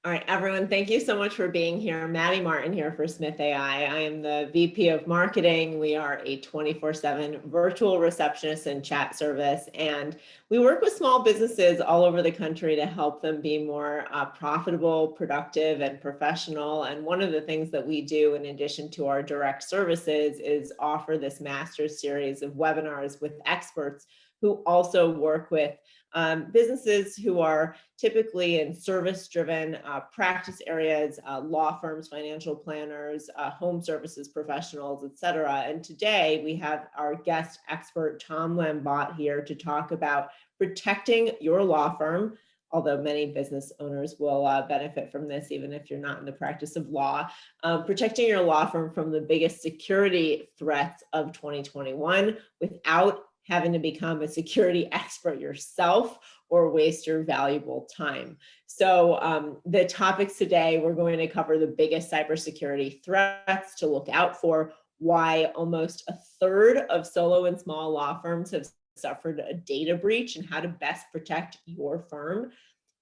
All right, everyone, thank you so much for being here. Maddie Martin here for SMITH.AI. I am the VP of Marketing. We are a 24/7 virtual receptionist and chat service, and we work with small businesses all over the country to help them be more profitable, productive, and professional. And one of the things that we do, in addition to our direct services, is offer this master's series of webinars with experts who also work with businesses who are typically in service-driven practice areas, law firms, financial planners, home services professionals, et cetera. And today we have our guest expert, Tom Lambotte, here to talk about protecting your law firm, although many business owners will benefit from this, even if you're not in the practice of law, protecting your law firm from the biggest security threats of 2021 without having to become a security expert yourself or waste your valuable time. So the topics today, we're going to cover the biggest cybersecurity threats to look out for, why almost a third of solo and small law firms have suffered a data breach, and how to best protect your firm.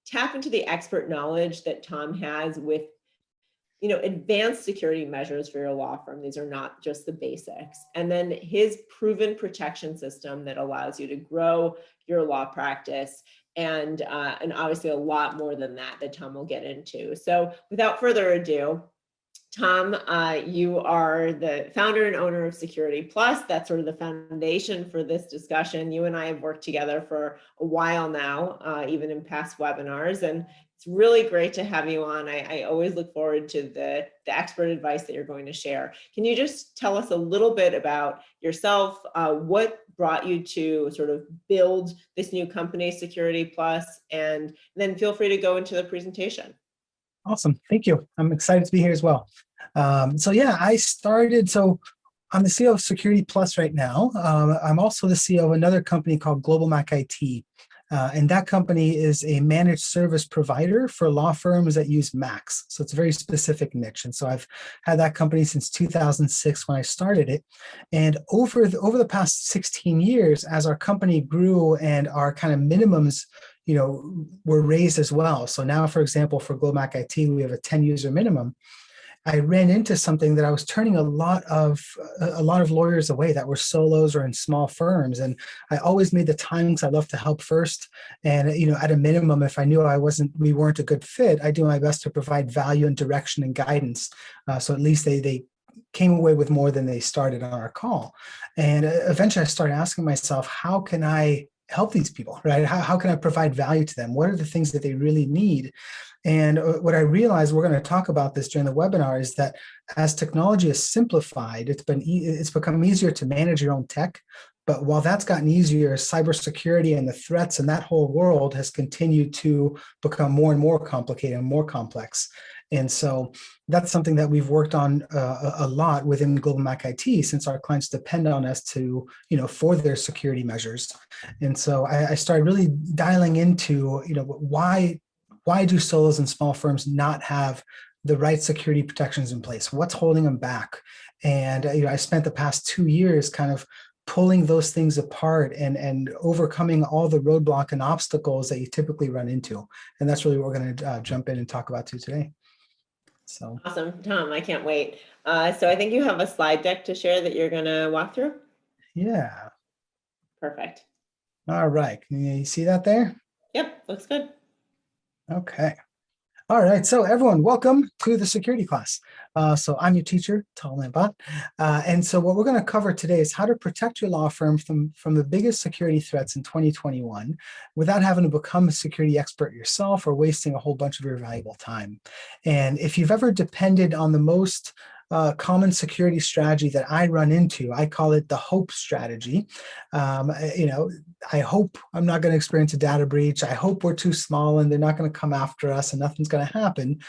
Tap into the expert knowledge that Tom has with advanced security measures for your law firm. These are not just the basics. And then his proven protection system that allows you to grow your law practice, and obviously a lot more than that Tom will get into. So without further ado, Tom, you are the founder and owner of Security Plus. That's sort of the foundation for this discussion. You and I have worked together for a while now, even in past webinars, and it's really great to have you on. I always look forward to the expert advice that you're going to share. Can you just tell us a little bit about yourself, what brought you to sort of build this new company, Security Plus, and then feel free to go into the presentation. Awesome. Thank you. I'm excited to be here as well. I'm the CEO of Security Plus right now. I'm also the CEO of another company called Global Mac IT. And that company is a managed service provider for law firms that use Macs. So it's a very specific niche. And so I've had that company since 2006 when I started it. And over the past 16 years, as our company grew and our kind of minimums were raised as well. So now, for example, for Global Mac IT, we have a 10-user minimum. I ran into something that I was turning a lot of lawyers away that were solos or in small firms. And I always made the time because I love to help first. And, at a minimum, if I knew we weren't a good fit, I do my best to provide value and direction and guidance. So at least they came away with more than they started on our call. And eventually I started asking myself, how can I help these people, right? How can I provide value to them? What are the things that they really need? And what I realized, we're going to talk about this during the webinar, is that as technology is simplified, it's become easier to manage your own tech. But while that's gotten easier, cybersecurity and the threats and that whole world has continued to become more and more complicated and more complex. And so that's something that we've worked on a lot within Global Mac IT, since our clients depend on us to, for their security measures. And so I started really dialing into, why do solos and small firms not have the right security protections in place? What's holding them back? And I spent the past 2 years kind of pulling those things apart and overcoming all the roadblock and obstacles that you typically run into. And that's really what we're going to jump in and talk about today. So awesome, Tom, I can't wait. So I think you have a slide deck to share that you're going to walk through. Yeah. Perfect. All right. Can you see that there? Yep, looks good. Okay. All right. So everyone, welcome to the security class. So I'm your teacher, Tom Lambotte. And so what we're going to cover today is how to protect your law firm from the biggest security threats in 2021 without having to become a security expert yourself or wasting a whole bunch of your valuable time. And if you've ever depended on the most common security strategy that I run into, I call it the hope strategy. I hope I'm not going to experience a data breach. I hope we're too small and they're not going to come after us and nothing's going to happen.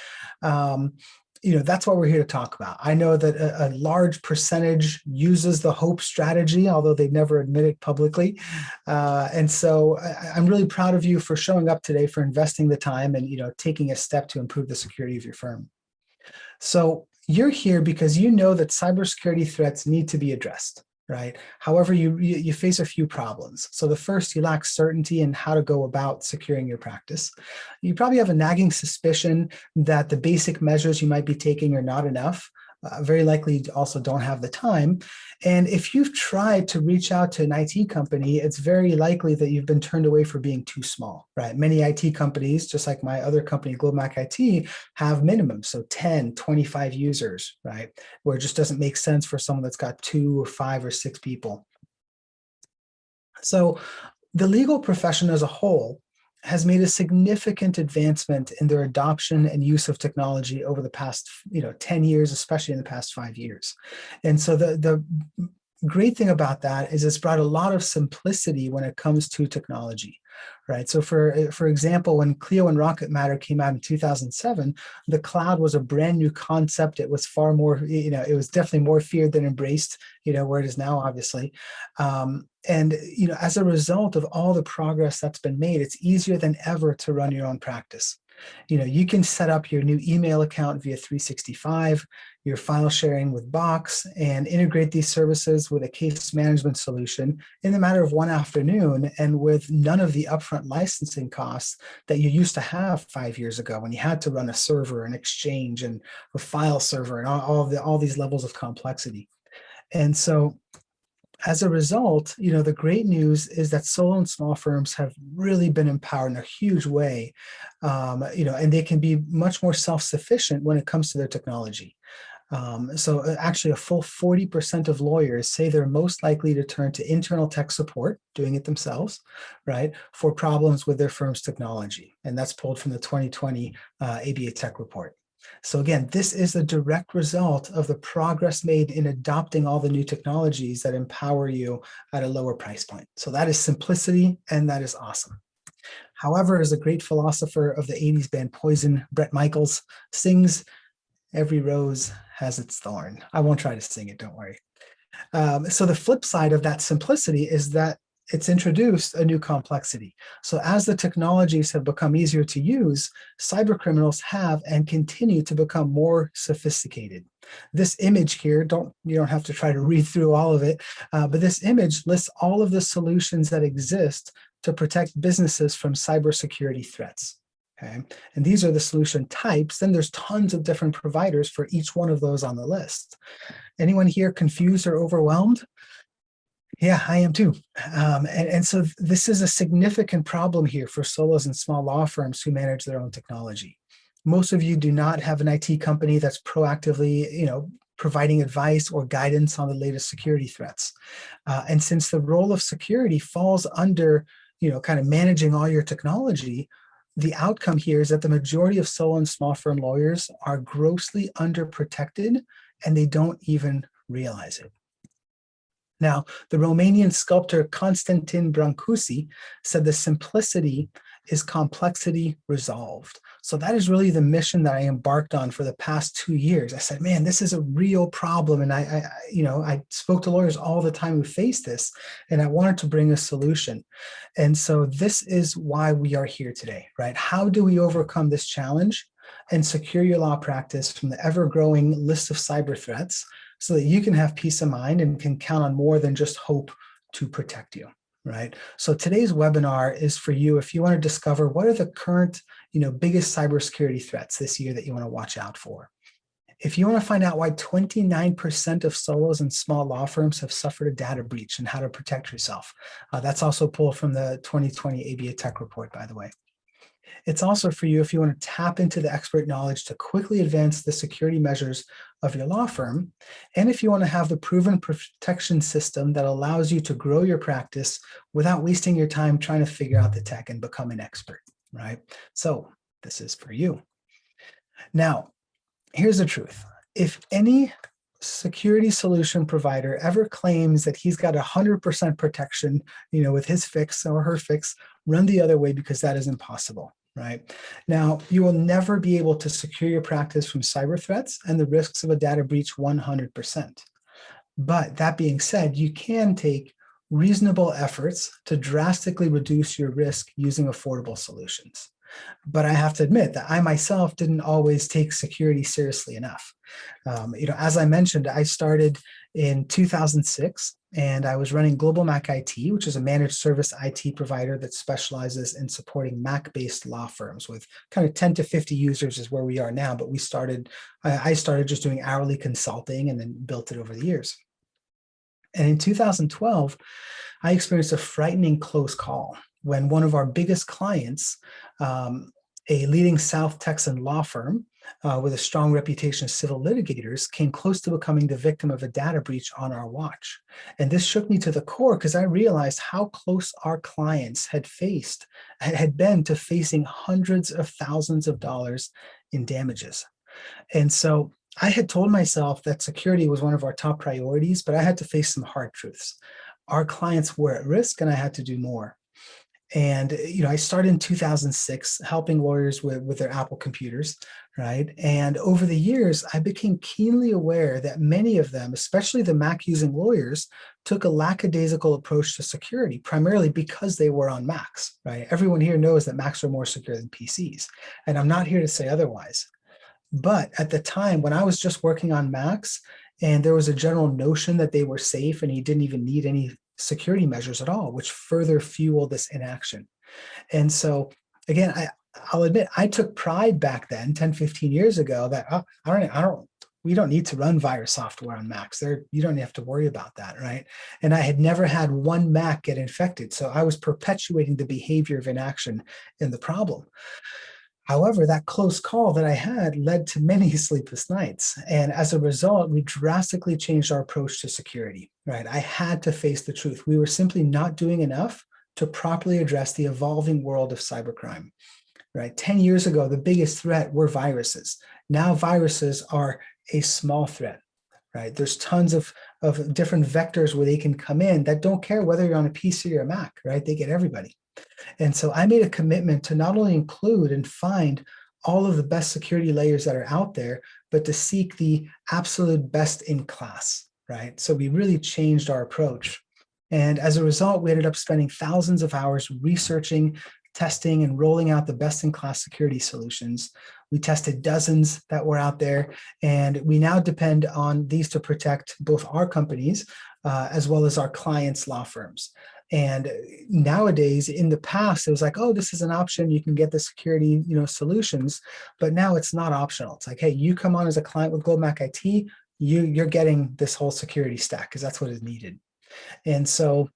That's what we're here to talk about. I know that a large percentage uses the hope strategy, although they never admit it publicly. And so I'm really proud of you for showing up today, for investing the time and, taking a step to improve the security of your firm. So you're here because you know that cybersecurity threats need to be addressed. right? However, you face a few problems. So the first, you lack certainty in how to go about securing your practice. You probably have a nagging suspicion that the basic measures you might be taking are not enough. Very likely you also don't have the time. And if you've tried to reach out to an IT company, it's very likely that you've been turned away for being too small, right? Many IT companies, just like my other company, Global Mac IT, have minimums, so 10, 25 users, right? Where it just doesn't make sense for someone that's got 2 or 5 or 6 people. So the legal profession as a whole has made a significant advancement in their adoption and use of technology over the past 10 years, especially in the past 5 years. And so the great thing about that is it's brought a lot of simplicity when it comes to technology, right? So for example, when Clio and Rocket Matter came out in 2007, the cloud was a brand new concept. It was far more, it was definitely more feared than embraced, where it is now, obviously. And as a result of all the progress that's been made, it's easier than ever to run your own practice. You can set up your new email account via 365, your file sharing with Box, and integrate these services with a case management solution in the matter of one afternoon, and with none of the upfront licensing costs that you used to have 5 years ago when you had to run a server, an exchange, and a file server, and all these levels of complexity. And so as a result, the great news is that solo and small firms have really been empowered in a huge way, and they can be much more self-sufficient when it comes to their technology. So actually a full 40% of lawyers say they're most likely to turn to internal tech support, doing it themselves, right, for problems with their firm's technology. And that's pulled from the 2020 ABA TechReport. So again, this is a direct result of the progress made in adopting all the new technologies that empower you at a lower price point. So that is simplicity, and that is awesome. However, as a great philosopher of the 80s band Poison, Bret Michaels, sings, "Every rose has its thorn." I won't try to sing it, don't worry. So the flip side of that simplicity is that it's introduced a new complexity. So as the technologies have become easier to use, cyber criminals have and continue to become more sophisticated. This image here, you don't have to try to read through all of it, but this image lists all of the solutions that exist to protect businesses from cybersecurity threats. Okay, and these are the solution types. Then there's tons of different providers for each one of those on the list. Anyone here confused or overwhelmed? Yeah, I am too. And so this is a significant problem here for solos and small law firms who manage their own technology. Most of you do not have an IT company that's proactively, providing advice or guidance on the latest security threats. And since the role of security falls under, kind of managing all your technology, the outcome here is that the majority of solo and small firm lawyers are grossly underprotected, and they don't even realize it. Now, the Romanian sculptor Constantin Brancusi said the simplicity is complexity resolved. So that is really the mission that I embarked on for the past 2 years. I said, man, this is a real problem. And I spoke to lawyers all the time who face this, and I wanted to bring a solution. And so this is why we are here today, right? How do we overcome this challenge and secure your law practice from the ever-growing list of cyber threats, so that you can have peace of mind and can count on more than just hope to protect you, right? So today's webinar is for you if you want to discover what are the current, biggest cybersecurity threats this year that you want to watch out for. If you want to find out why 29% of solos and small law firms have suffered a data breach and how to protect yourself, that's also pulled from the 2020 ABA TechReport, by the way. It's also for you if you want to tap into the expert knowledge to quickly advance the security measures of your law firm, and if you want to have the proven protection system that allows you to grow your practice without wasting your time trying to figure out the tech and become an expert, right? So this is for you. Now, here's the truth. If any security solution provider ever claims that he's got 100% protection, with his fix or her fix, run the other way, because that is impossible. Right? Now, you will never be able to secure your practice from cyber threats and the risks of a data breach 100%. But that being said, you can take reasonable efforts to drastically reduce your risk using affordable solutions. But I have to admit that I myself didn't always take security seriously enough. As I mentioned, I started in 2006, and I was running Global Mac IT, which is a managed service IT provider that specializes in supporting Mac-based law firms with kind of 10 to 50 users is where we are now. But I started just doing hourly consulting and then built it over the years. And in 2012, I experienced a frightening close call when one of our biggest clients, a leading South Texan law firm with a strong reputation of civil litigators, came close to becoming the victim of a data breach on our watch. And this shook me to the core because I realized how close our clients had been to facing hundreds of thousands of dollars in damages. And so I had told myself that security was one of our top priorities, but I had to face some hard truths. Our clients were at risk and I had to do more. And, I started in 2006 helping lawyers with their Apple computers, right? And over the years, I became keenly aware that many of them, especially the Mac using lawyers, took a lackadaisical approach to security, primarily because they were on Macs, right? Everyone here knows that Macs are more secure than PCs. And I'm not here to say otherwise. But at the time when I was just working on Macs and there was a general notion that they were safe and you didn't even need any security measures at all, which further fueled this inaction. And so again, I'll admit I took pride back then, 10, 15 years ago, that we don't need to run virus software on Macs. You don't have to worry about that, right? And I had never had one Mac get infected. So I was perpetuating the behavior of inaction in the problem. However, that close call that I had led to many sleepless nights. And as a result, we drastically changed our approach to security, right? I had to face the truth. We were simply not doing enough to properly address the evolving world of cybercrime, right? 10 years ago, the biggest threat were viruses. Now viruses are a small threat, right? There's tons of different vectors where they can come in that don't care whether you're on a PC or a Mac, right? They get everybody. And so I made a commitment to not only include and find all of the best security layers that are out there, but to seek the absolute best in class, right? So we really changed our approach. And as a result, we ended up spending thousands of hours researching, testing, and rolling out the best in class security solutions. We tested dozens that were out there, and we now depend on these to protect both our companies as well as our clients' law firms. And nowadays, in the past, it was like, oh, this is an option. You can get the security, solutions. But now it's not optional. It's like, hey, you come on as a client with Global Mac IT, you're getting this whole security stack because that's what is needed. And so,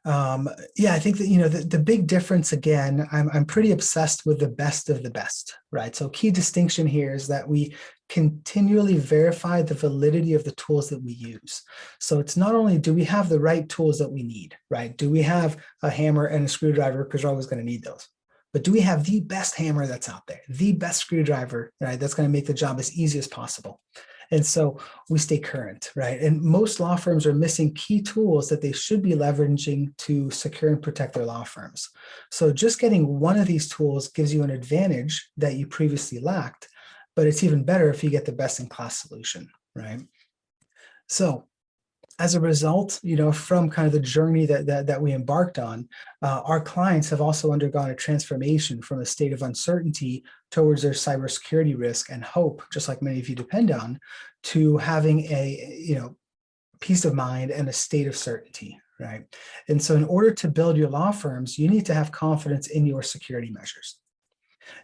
I think that the big difference, again, I'm pretty obsessed with the best of the best, right? So key distinction here is that we continually verify the validity of the tools that we use. So it's not only do we have the right tools that we need, right? Do we have a hammer and a screwdriver, because we're always going to need those. But do we have the best hammer that's out there, the best screwdriver, right? That's going to make the job as easy as possible. And so we stay current, right? And most law firms are missing key tools that they should be leveraging to secure and protect their law firms. So just getting one of these tools gives you an advantage that you previously lacked, but it's even better if you get the best in class solution, right? So as a result, from kind of the journey that we embarked on, our clients have also undergone a transformation from a state of uncertainty towards their cybersecurity risk and hope, just like many of you depend on, to having a peace of mind and a state of certainty, right? And so in order to build your law firms, you need to have confidence in your security measures.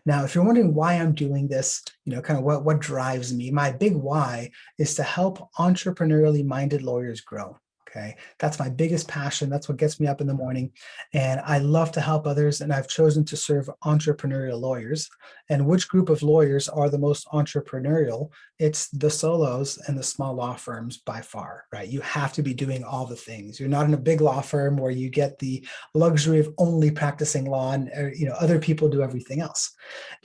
Now, if you're wondering why I'm doing this, kind of what drives me, my big why is to help entrepreneurially minded lawyers grow. Okay, that's my biggest passion. That's what gets me up in the morning. And I love to help others. And I've chosen to serve entrepreneurial lawyers. And which group of lawyers are the most entrepreneurial? It's the solos and the small law firms by far, right? You have to be doing all the things. You're not in a big law firm where you get the luxury of only practicing law and other people do everything else.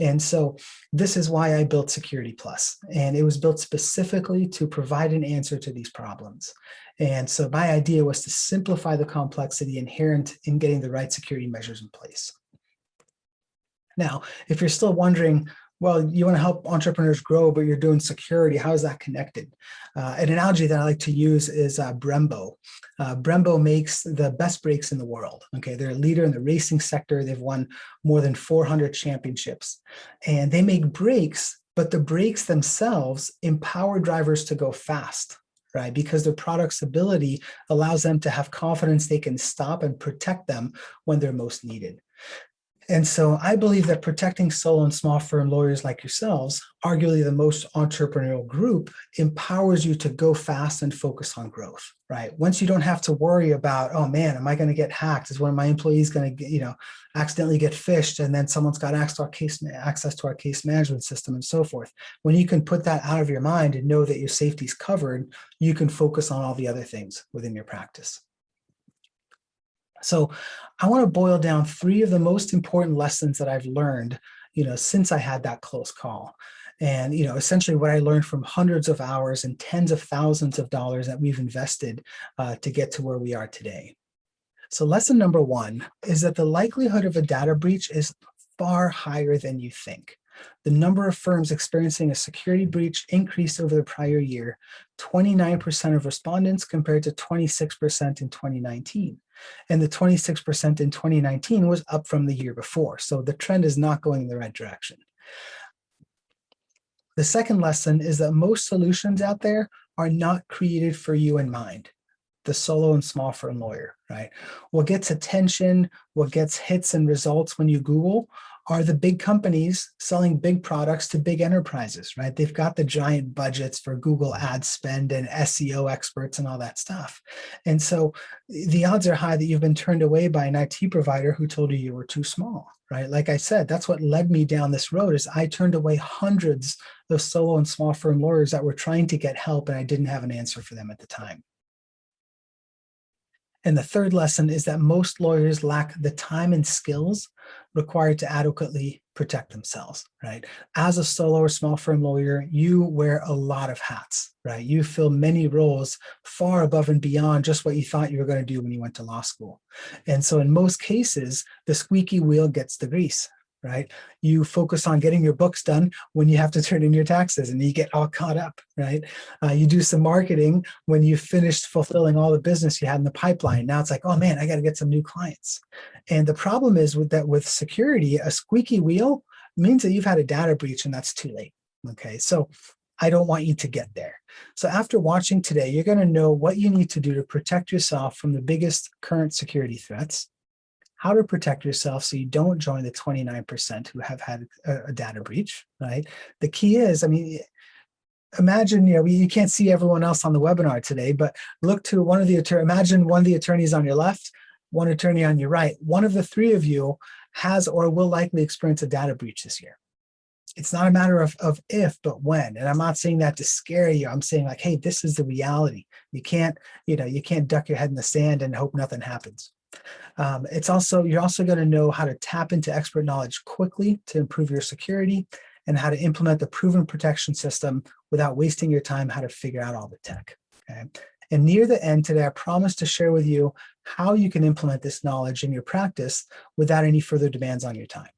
And so this is why I built Security Plus. And it was built specifically to provide an answer to these problems. And so my idea was to simplify the complexity inherent in getting the right security measures in place. Now, if you're still wondering, well, you want to help entrepreneurs grow, but you're doing security, how is that connected? An analogy that I like to use is Brembo. Brembo makes the best brakes in the world. Okay, they're a leader in the racing sector. They've won more than 400 championships. And they make brakes, but the brakes themselves empower drivers to go fast. right? Because their product's ability allows them to have confidence they can stop and protect them when they're most needed. And so I believe that protecting solo and small firm lawyers like yourselves, arguably the most entrepreneurial group, empowers you to go fast and focus on growth, right? Once you don't have to worry about, oh man, am I going to get hacked? Is one of my employees going to, accidentally get phished, and then someone's got access to our case management system and so forth. When you can put that out of your mind and know that your safety is covered, you can focus on all the other things within your practice. So I want to boil down 3 of the most important lessons that I've learned, since I had that close call. And, essentially what I learned from hundreds of hours and tens of thousands of dollars that we've invested to get to where we are today. So lesson number 1 is that the likelihood of a data breach is far higher than you think. The number of firms experiencing a security breach increased over the prior year, 29% of respondents compared to 26% in 2019. And the 26% in 2019 was up from the year before. So the trend is not going in the right direction. The second lesson is that most solutions out there are not created for you in mind, the solo and small firm lawyer, right? What gets attention, what gets hits and results when you Google are the big companies selling big products to big enterprises, right? They've got the giant budgets for Google ad spend and SEO experts and all that stuff. And so the odds are high that you've been turned away by an IT provider who told you were too small, right? Like I said, that's what led me down this road. Is I turned away hundreds of solo and small firm lawyers that were trying to get help, and I didn't have an answer for them at the time. And the third lesson is that most lawyers lack the time and skills required to adequately protect themselves, right? As a solo or small firm lawyer, you wear a lot of hats, right? You fill many roles far above and beyond just what you thought you were going to do when you went to law school. And so in most cases, the squeaky wheel gets the grease, right? You focus on getting your books done when you have to turn in your taxes and you get all caught up, right? You do some marketing when you finished fulfilling all the business you had in the pipeline. Now it's like, oh man, I got to get some new clients. And the problem is with security, a squeaky wheel means that you've had a data breach and that's too late. Okay, so I don't want you to get there. So after watching today, you're going to know what you need to do to protect yourself from the biggest current security threats, how to protect yourself so you don't join the 29% who have had a data breach, right? The key is, imagine, you can't see everyone else on the webinar today, but look to one of the imagine one of the attorneys on your left, one attorney on your right. One of the 3 of you has or will likely experience a data breach this year. It's not a matter of if, but when. And I'm not saying that to scare you. I'm saying like, hey, this is the reality. You can't duck your head in the sand and hope nothing happens. You're also going to know how to tap into expert knowledge quickly to improve your security, and how to implement the proven protection system without wasting your time, how to figure out all the tech. Okay. And near the end today, I promise to share with you how you can implement this knowledge in your practice without any further demands on your time.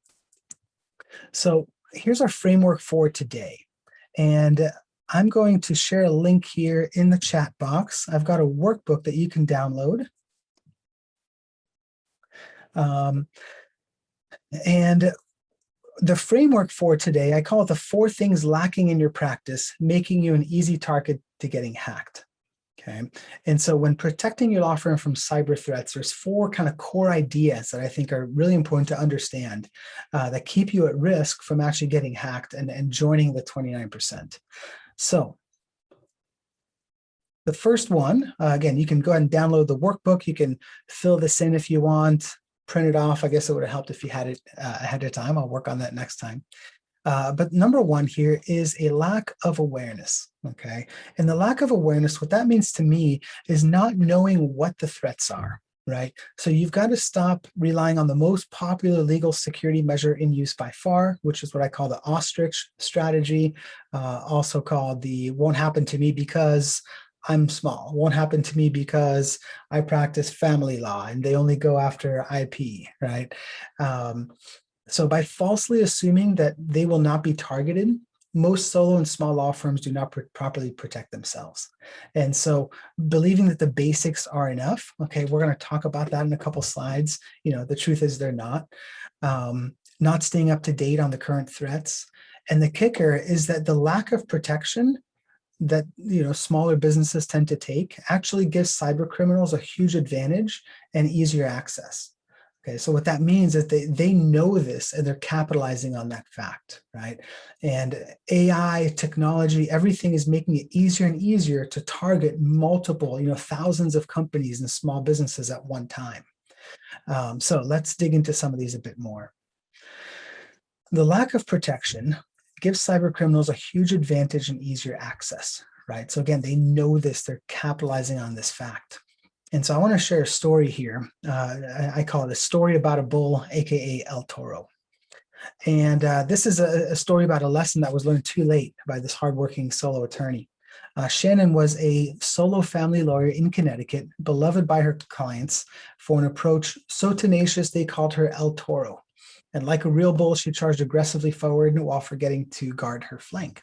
So here's our framework for today. And I'm going to share a link here in the chat box. I've got a workbook that you can download. And the framework for today, I call it the 4 things lacking in your practice, making you an easy target to getting hacked. Okay. And so when protecting your law firm from cyber threats, there's 4 kind of core ideas that I think are really important to understand that keep you at risk from actually getting hacked and joining the 29%. So the first one, again, you can go ahead and download the workbook. You can fill this in if you want. Print it off. I guess it would have helped if you had it ahead of time. I'll work on that next time. But number 1 here is a lack of awareness. Okay. And the lack of awareness, what that means to me is not knowing what the threats are, right? So you've got to stop relying on the most popular legal security measure in use by far, which is what I call the ostrich strategy, also called the won't happen to me because I'm small. Won't happen to me because I practice family law and they only go after IP, right? So by falsely assuming that they will not be targeted, most solo and small law firms do not properly protect themselves. And so believing that the basics are enough, okay, we're going to talk about that in a couple slides. The truth is they're not. Not staying up to date on the current threats. And the kicker is that the lack of protection that smaller businesses tend to take actually gives cyber criminals a huge advantage and easier access. Okay, so what that means is they know this and they're capitalizing on that fact, right? And AI, technology, everything is making it easier and easier to target multiple, thousands of companies and small businesses at one time. So let's dig into some of these a bit more. The lack of protection gives cyber criminals a huge advantage and easier access, right? So again, they know this, they're capitalizing on this fact. And so I want to share a story here. I call it a story about a bull, AKA El Toro. And this is a story about a lesson that was learned too late by this hardworking solo attorney. Shannon was a solo family lawyer in Connecticut, beloved by her clients for an approach so tenacious they called her El Toro. And like a real bull, she charged aggressively forward while forgetting to guard her flank.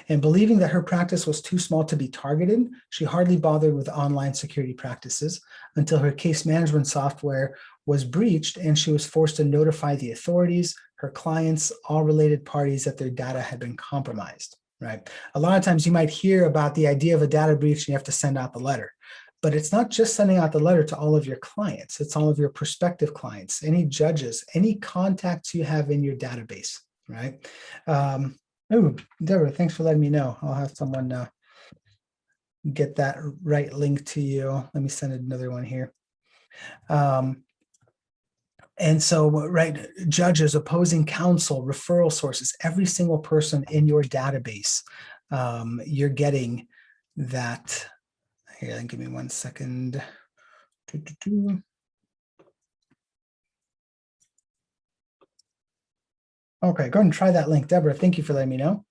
And believing that her practice was too small to be targeted, she hardly bothered with online security practices until her case management software was breached and she was forced to notify the authorities, her clients, all related parties that their data had been compromised, right? A lot of times you might hear about the idea of a data breach and you have to send out the letter. But it's not just sending out the letter to all of your clients, it's all of your prospective clients, any judges, any contacts you have in your database, right? Oh, Deborah, thanks for letting me know. I'll have someone get that right link to you. Let me send another one here. And so, right, judges, opposing counsel, referral sources, every single person in your database, you're getting that. Here, give me 1 second. Okay, go ahead and try that link. Deborah, thank you for letting me know.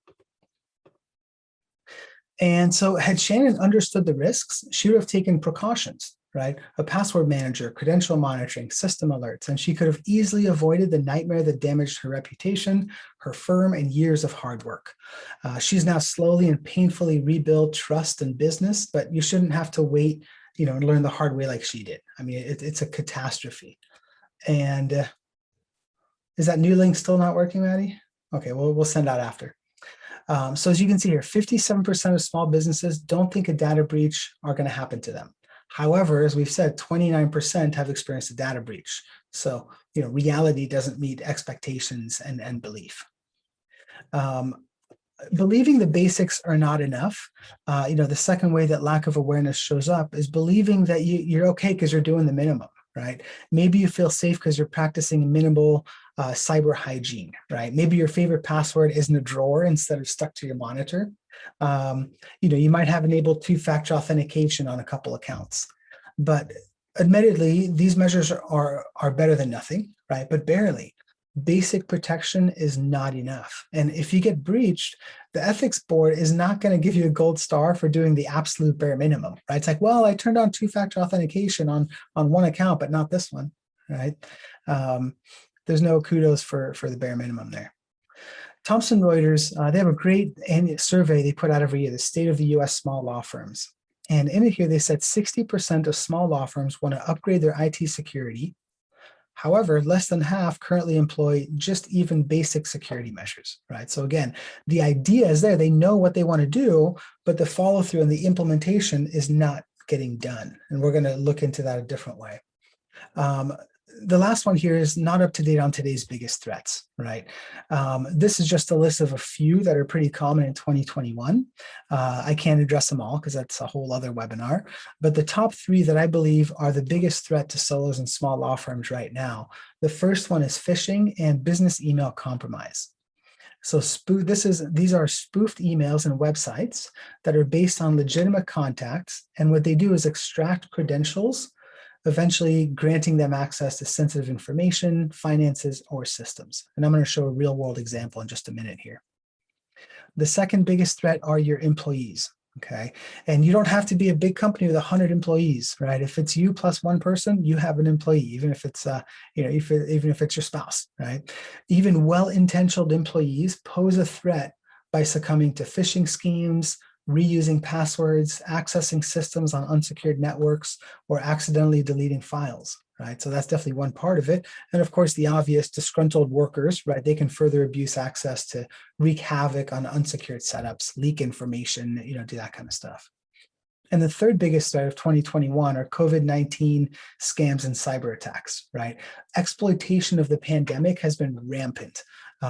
And so had Shannon understood the risks, she would have taken precautions, right? A password manager, credential monitoring, system alerts, and she could have easily avoided the nightmare that damaged her reputation, her firm, and years of hard work. She's now slowly and painfully rebuilt trust and business, but you shouldn't have to wait, and learn the hard way like she did. I mean, it's a catastrophe. And is that new link still not working, Maddie? Okay, well, we'll send out after. So as you can see here, 57% of small businesses don't think a data breach are going to happen to them. However, as we've said, 29% have experienced a data breach. So, reality doesn't meet expectations and belief. Believing the basics are not enough. The second way that lack of awareness shows up is believing that you're okay because you're doing the minimum, right? Maybe you feel safe because you're practicing minimal cyber hygiene, right? Maybe your favorite password is in a drawer instead of stuck to your monitor. You might have enabled two-factor authentication on a couple accounts, but admittedly, these measures are better than nothing, right? But barely. Basic protection is not enough. And if you get breached, the ethics board is not going to give you a gold star for doing the absolute bare minimum, right? It's like, well, I turned on two-factor authentication on one account, but not this one, right? There's no kudos for the bare minimum there. Thomson Reuters, they have a great survey they put out every year, the state of the US small law firms. And in it here, they said 60% of small law firms want to upgrade their IT security. However, less than half currently employ just even basic security measures, right? So again, the idea is there, they know what they want to do, but the follow through and the implementation is not getting done. And we're going to look into that a different way. The last one here is not up to date on today's biggest threats, right? This is just a list of a few that are pretty common in 2021. I can't address them all because that's a whole other webinar, but the top three that I believe are the biggest threat to solos and small law firms right now. The first one is phishing and business email compromise. So these are spoofed emails and websites that are based on legitimate contacts, and what they do is extract credentials, eventually granting them access to sensitive information, finances, or systems. And I'm going to show a real world example in just a minute here. The second biggest threat are your employees, okay? And you don't have to be a big company with 100 employees, right? If it's you plus one person, you have an employee, even if it's, even if it's your spouse, right? Even well-intentioned employees pose a threat by succumbing to phishing schemes, reusing passwords, accessing systems on unsecured networks, or accidentally deleting files, right? So that's definitely one part of it. And of course, the obvious disgruntled workers, right? They can further abuse access to wreak havoc on unsecured setups, leak information, do that kind of stuff. And the third biggest threat of 2021 are COVID-19 scams and cyber attacks, right? Exploitation of the pandemic has been rampant.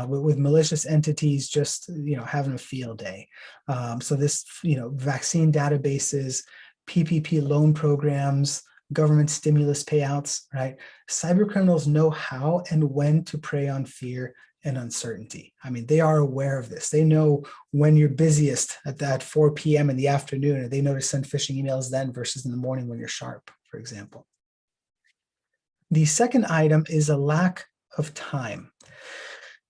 With malicious entities just having a field day. So this vaccine databases, PPP loan programs, government stimulus payouts, right? Cyber criminals know how and when to prey on fear and uncertainty. I mean, they are aware of this. They know when you're busiest at that 4 p.m. in the afternoon, and they know to send phishing emails then versus in the morning when you're sharp, for example. The second item is a lack of time.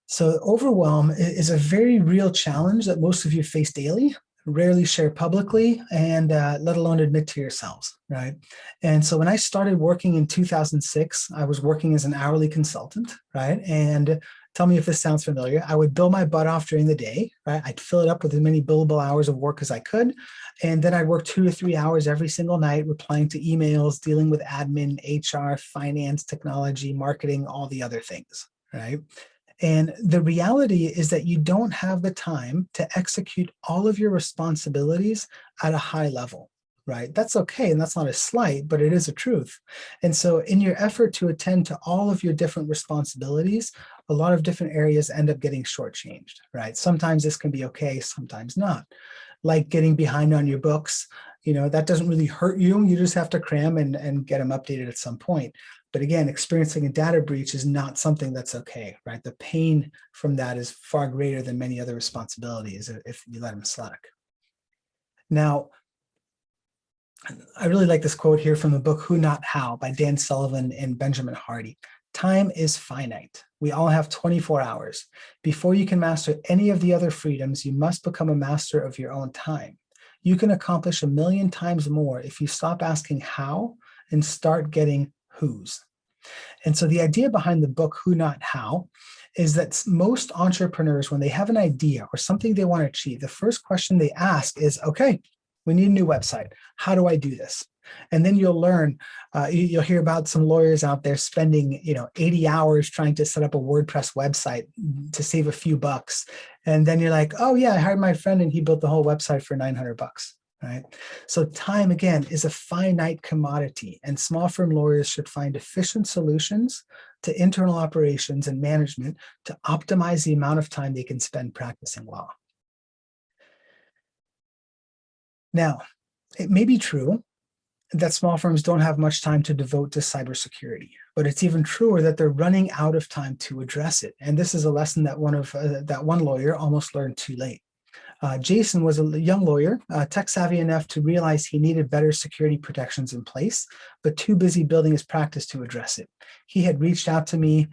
So overwhelm is a very real challenge that most of you face daily, rarely share publicly, and let alone admit to yourselves, right? And so when I started working in 2006, I was working as an hourly consultant, right? And tell me if this sounds familiar. I would bill my butt off during the day, right? I'd fill it up with as many billable hours of work as I could. And then I'd work 2 to 3 hours every single night, replying to emails, dealing with admin, HR, finance, technology, marketing, all the other things, right? And the reality is that you don't have the time to execute all of your responsibilities at a high level, right? That's okay, and that's not a slight, but it is a truth. And so in your effort to attend to all of your different responsibilities, a lot of different areas end up getting shortchanged, right? Sometimes this can be okay, sometimes not. Like getting behind on your books, that doesn't really hurt you. You just have to cram and get them updated at some point. But again, experiencing a data breach is not something that's okay, right? The pain from that is far greater than many other responsibilities if you let them slack. Now, I really like this quote here from the book Who Not How by Dan Sullivan and Benjamin Hardy. Time is finite. We all have 24 hours. Before you can master any of the other freedoms, you must become a master of your own time. You can accomplish 1,000,000 times more if you stop asking how and start getting whose. And so the idea behind the book, Who Not How, is that most entrepreneurs, when they have an idea or something they want to achieve, the first question they ask is, okay, we need a new website. How do I do this? And then you'll learn, you'll hear about some lawyers out there spending 80 hours trying to set up a WordPress website to save a few bucks. And then you're like, oh yeah, I hired my friend and he built the whole website for 900 bucks. Right? So time, again, is a finite commodity, and small firm lawyers should find efficient solutions to internal operations and management to optimize the amount of time they can spend practicing law. Now, it may be true that small firms don't have much time to devote to cybersecurity, but it's even truer that they're running out of time to address it. And this is a lesson that one lawyer almost learned too late. Jason was a young lawyer, tech savvy enough to realize he needed better security protections in place, but too busy building his practice to address it. He had reached out to me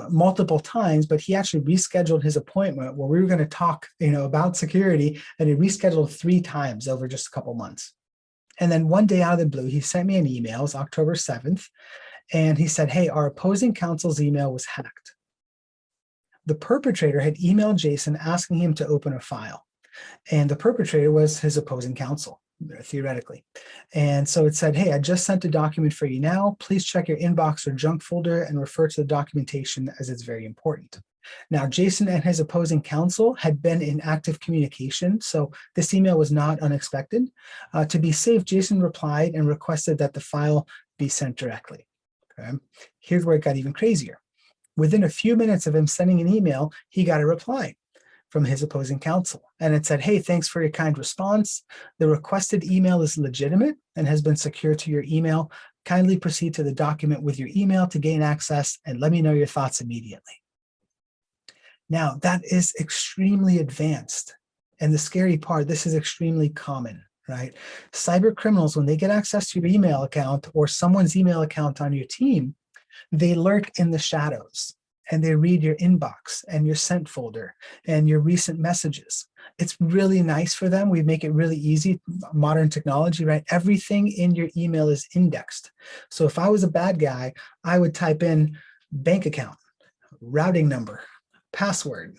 multiple times, but he actually rescheduled his appointment where we were going to talk, about security, and he rescheduled 3 times over just a couple months. And then one day out of the blue, he sent me an email, it was October 7th, and he said, hey, our opposing counsel's email was hacked. The perpetrator had emailed Jason asking him to open a file. And the perpetrator was his opposing counsel, theoretically. And so it said, hey, I just sent a document for you now. Please check your inbox or junk folder and refer to the documentation as it's very important. Now, Jason and his opposing counsel had been in active communication, so this email was not unexpected. To be safe, Jason replied and requested that the file be sent directly. Okay. Here's where it got even crazier. Within a few minutes of him sending an email, he got a reply from his opposing counsel. And it said, hey, thanks for your kind response. The requested email is legitimate and has been secured to your email. Kindly proceed to the document with your email to gain access and let me know your thoughts immediately. Now, that is extremely advanced. And the scary part, this is extremely common, right? Cyber criminals, when they get access to your email account or someone's email account on your team, they lurk in the shadows and they read your inbox and your sent folder and your recent messages. It's really nice for them. We make it really easy, modern technology, right? Everything in your email is indexed. So if I was a bad guy, I would type in bank account, routing number, password,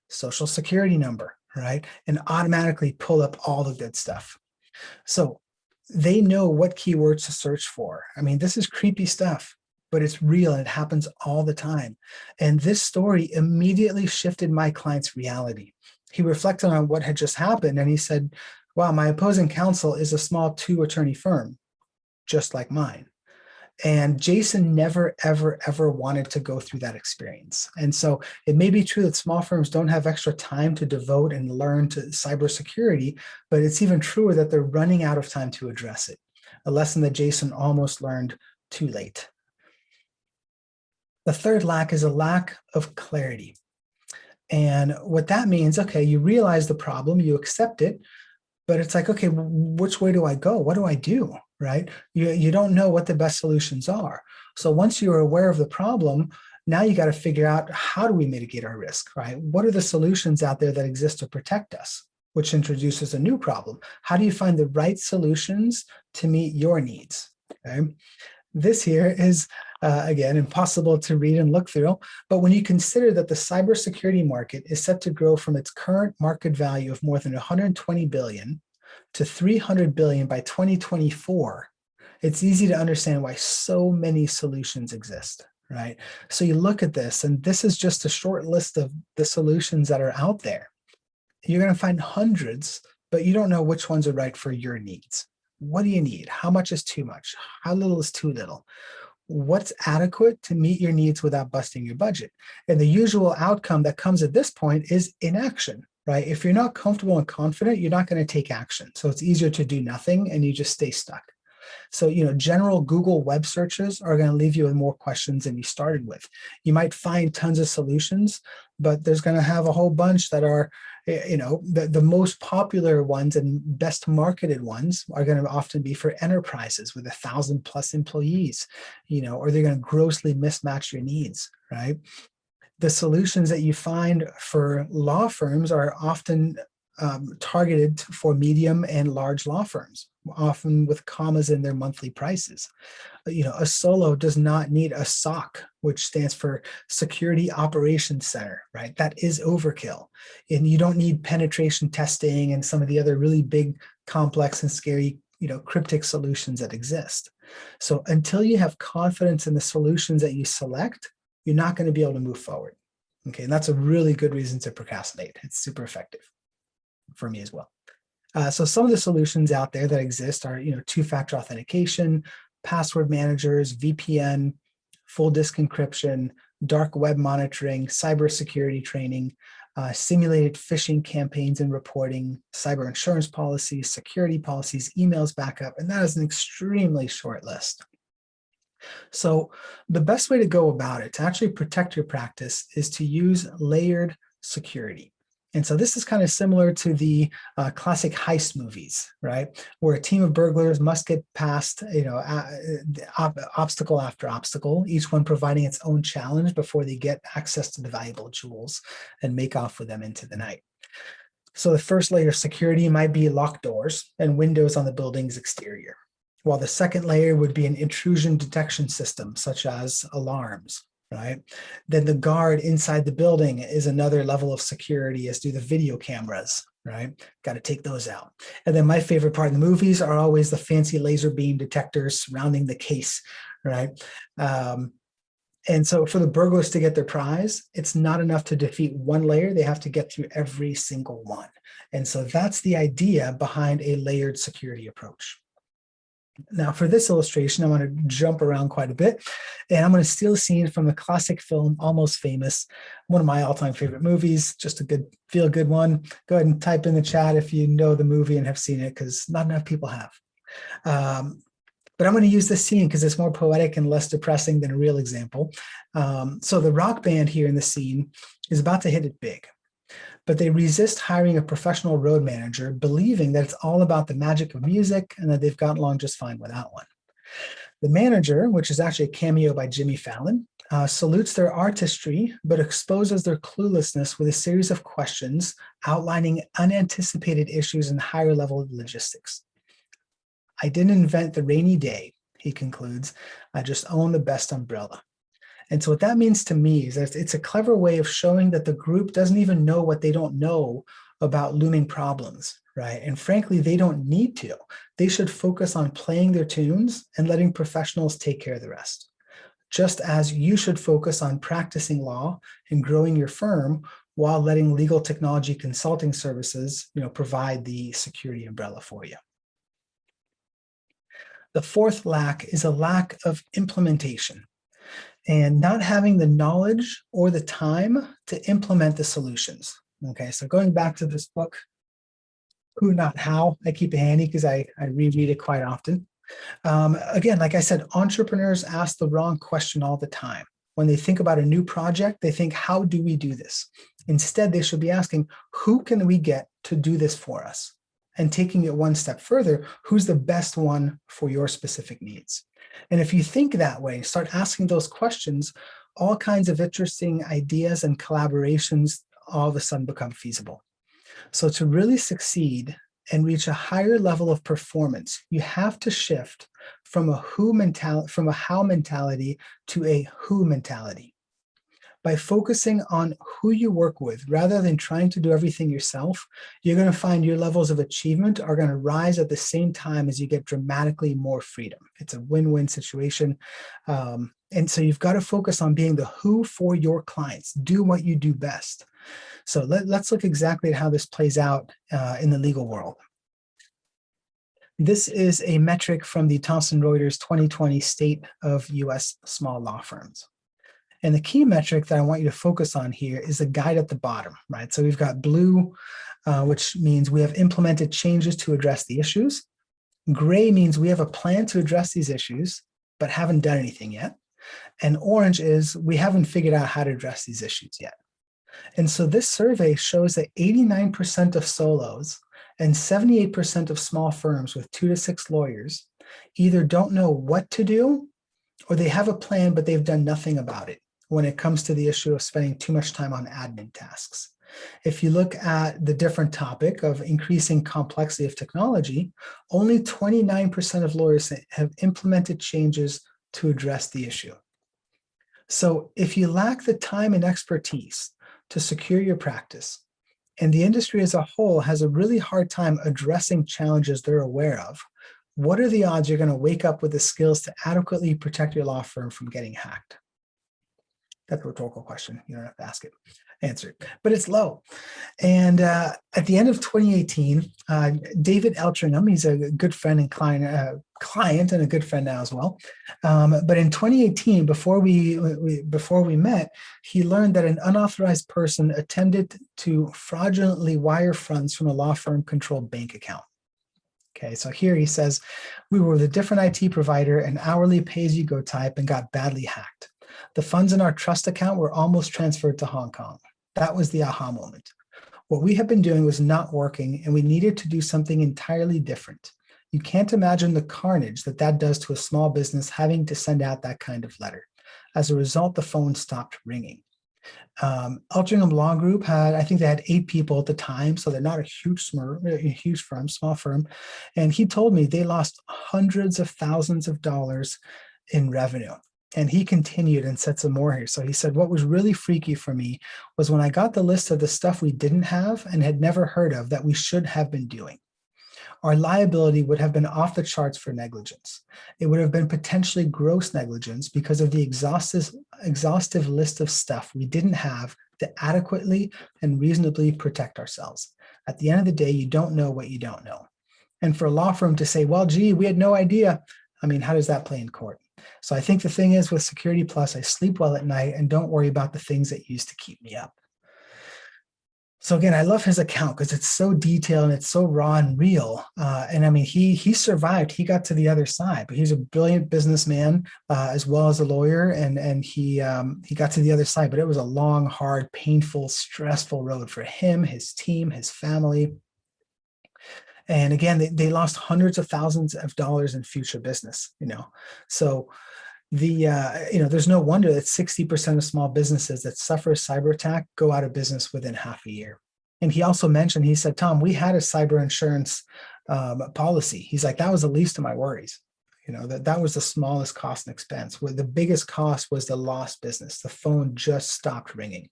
social security number, right? And automatically pull up all the good stuff. So they know what keywords to search for. I mean, this is creepy stuff. but it's real and it happens all the time. And this story immediately shifted my client's reality. He reflected on what had just happened and he said, wow, my opposing counsel is a small 2-attorney firm, just like mine. And Jason never, ever, ever wanted to go through that experience. And so it may be true that small firms don't have extra time to devote and learn to cybersecurity, but it's even truer that they're running out of time to address it. A lesson that Jason almost learned too late. The third lack is a lack of clarity. And what that means, okay, you realize the problem, you accept it, but it's like, okay, which way do I go? What do I do, right? You don't know what the best solutions are. So once you're aware of the problem, now you got to figure out, how do we mitigate our risk, right? What are the solutions out there that exist to protect us, which introduces a new problem? How do you find the right solutions to meet your needs, okay? This here is, again, impossible to read and look through, but when you consider that the cybersecurity market is set to grow from its current market value of more than 120 billion to 300 billion by 2024, it's easy to understand why so many solutions exist, right? So you look at this, and this is just a short list of the solutions that are out there. You're going to find hundreds, but you don't know which ones are right for your needs. What do you need? How much is too much? How little is too little? What's adequate to meet your needs without busting your budget? And the usual outcome that comes at this point is inaction, right? If you're not comfortable and confident, you're not going to take action. So it's easier to do nothing and you just stay stuck. So, general Google web searches are going to leave you with more questions than you started with. You might find tons of solutions, but there's going to have a whole bunch that are, the most popular ones and best marketed ones are going to often be for enterprises with 1,000+ employees, or they're going to grossly mismatch your needs, right? The solutions that you find for law firms are often targeted for medium and large law firms, often with commas in their monthly prices. A solo does not need a SOC, which stands for Security Operations Center, right? That is overkill. And you don't need penetration testing and some of the other really big, complex and scary, cryptic solutions that exist. So until you have confidence in the solutions that you select, you're not going to be able to move forward. Okay, and that's a really good reason to procrastinate. It's super effective for me as well. So some of the solutions out there that exist are, two-factor authentication, password managers, VPN, full disk encryption, dark web monitoring, cybersecurity training, simulated phishing campaigns and reporting, cyber insurance policies, security policies, emails backup, and that is an extremely short list. So the best way to go about it, to actually protect your practice, is to use layered security. And so this is kind of similar to the classic heist movies, right? Where a team of burglars must get past, obstacle after obstacle, each one providing its own challenge before they get access to the valuable jewels and make off with them into the night. So the first layer of security might be locked doors and windows on the building's exterior, while the second layer would be an intrusion detection system, such as alarms. Right? Then the guard inside the building is another level of security, as do the video cameras, right? Got to take those out. And then my favorite part of the movies are always the fancy laser beam detectors surrounding the case, right? And so for the burglars to get their prize, it's not enough to defeat one layer. They have to get through every single one. And so that's the idea behind a layered security approach. Now, for this illustration, I want to jump around quite a bit, and I'm going to steal a scene from the classic film, Almost Famous, one of my all-time favorite movies, just a good, feel-good one. Go ahead and type in the chat if you know the movie and have seen it, because not enough people have. But I'm going to use this scene because it's more poetic and less depressing than a real example. So the rock band here in the scene is about to hit it big, but they resist hiring a professional road manager, believing that it's all about the magic of music and that they've gotten along just fine without one. The manager, which is actually a cameo by Jimmy Fallon, salutes their artistry, but exposes their cluelessness with a series of questions outlining unanticipated issues and higher level logistics. I didn't invent the rainy day, he concludes. I just own the best umbrella. And so what that means to me is that it's a clever way of showing that the group doesn't even know what they don't know about looming problems, right? And frankly, they don't need to. They should focus on playing their tunes and letting professionals take care of the rest. just as you should focus on practicing law and growing your firm while letting legal technology consulting services, provide the security umbrella for you. The fourth lack is a lack of implementation and not having the knowledge or the time to implement the solutions. Okay, so going back to this book, Who Not How, I keep it handy because I reread it quite often. Again, like I said, entrepreneurs ask the wrong question all the time. When they think about a new project, they think, how do we do this? Instead, they should be asking, who can we get to do this for us? And taking it one step further, who's the best one for your specific needs? And if you think that way, start asking those questions, all kinds of interesting ideas and collaborations all of a sudden become feasible. So to really succeed and reach a higher level of performance, you have to shift from a how mentality to a who mentality. By focusing on who you work with rather than trying to do everything yourself, you're going to find your levels of achievement are going to rise at the same time as you get dramatically more freedom. It's a win-win situation. And so you've got to focus on being the who for your clients. Do what you do best. So let's look exactly at how this plays out in the legal world. This is a metric from the Thomson Reuters 2020 State of U.S. Small Law Firms. And the key metric that I want you to focus on here is the guide at the bottom, right? So we've got blue, which means we have implemented changes to address the issues. Gray means we have a plan to address these issues, but haven't done anything yet. And orange is we haven't figured out how to address these issues yet. And so this survey shows that 89% of solos and 78% of small firms with 2 to 6 lawyers either don't know what to do or they have a plan, but they've done nothing about it when it comes to the issue of spending too much time on admin tasks. If you look at the different topic of increasing complexity of technology, only 29% of lawyers have implemented changes to address the issue. So if you lack the time and expertise to secure your practice, and the industry as a whole has a really hard time addressing challenges they're aware of, what are the odds you're going to wake up with the skills to adequately protect your law firm from getting hacked? That's a rhetorical question. You don't have to ask it, answer it, but it's low. And at the end of 2018, David Eltringham, he's a good friend and client and a good friend now as well. But in 2018, before we met, he learned that an unauthorized person attempted to fraudulently wire funds from a law firm controlled bank account. Okay, so here he says, we were with a different IT provider, an hourly pay-as-you-go type, and got badly hacked. The funds in our trust account were almost transferred to Hong Kong. That was the aha moment. What we had been doing was not working, and we needed to do something entirely different. You can't imagine the carnage that does to a small business having to send out that kind of letter. As a result, the phone stopped ringing. Eltringham Law Group I think they had 8 people at the time, so they're not a huge firm, small firm. And he told me they lost hundreds of thousands of dollars in revenue. And he continued and said some more here. So he said, what was really freaky for me was when I got the list of the stuff we didn't have and had never heard of that we should have been doing. Our liability would have been off the charts for negligence. It would have been potentially gross negligence because of the exhaustive list of stuff we didn't have to adequately and reasonably protect ourselves. At the end of the day, you don't know what you don't know. And for a law firm to say, well, gee, we had no idea. I mean, how does that play in court? So I think the thing is with Security Plus, I sleep well at night and don't worry about the things that used to keep me up. So again, I love his account because it's so detailed and it's so raw and real. And I mean, he survived. He got to the other side, but he's a brilliant businessman as well as a lawyer, and he got to the other side. But it was a long, hard, painful, stressful road for him, his team, his family. And again, they lost hundreds of thousands of dollars in future business. So there's no wonder that 60% of small businesses that suffer a cyber attack go out of business within half a year. And he also mentioned, he said, Tom, we had a cyber insurance policy. He's like, that was the least of my worries. That was the smallest cost and expense. Where the biggest cost was the lost business. The phone just stopped ringing.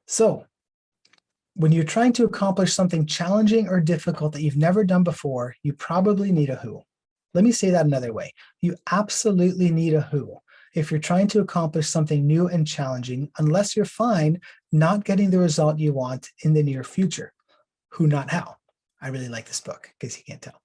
So when you're trying to accomplish something challenging or difficult that you've never done before, you probably need a who. Let me say that another way. You absolutely need a who if you're trying to accomplish something new and challenging, unless you're fine not getting the result you want in the near future. Who, not how. I really like this book, in case you can't tell.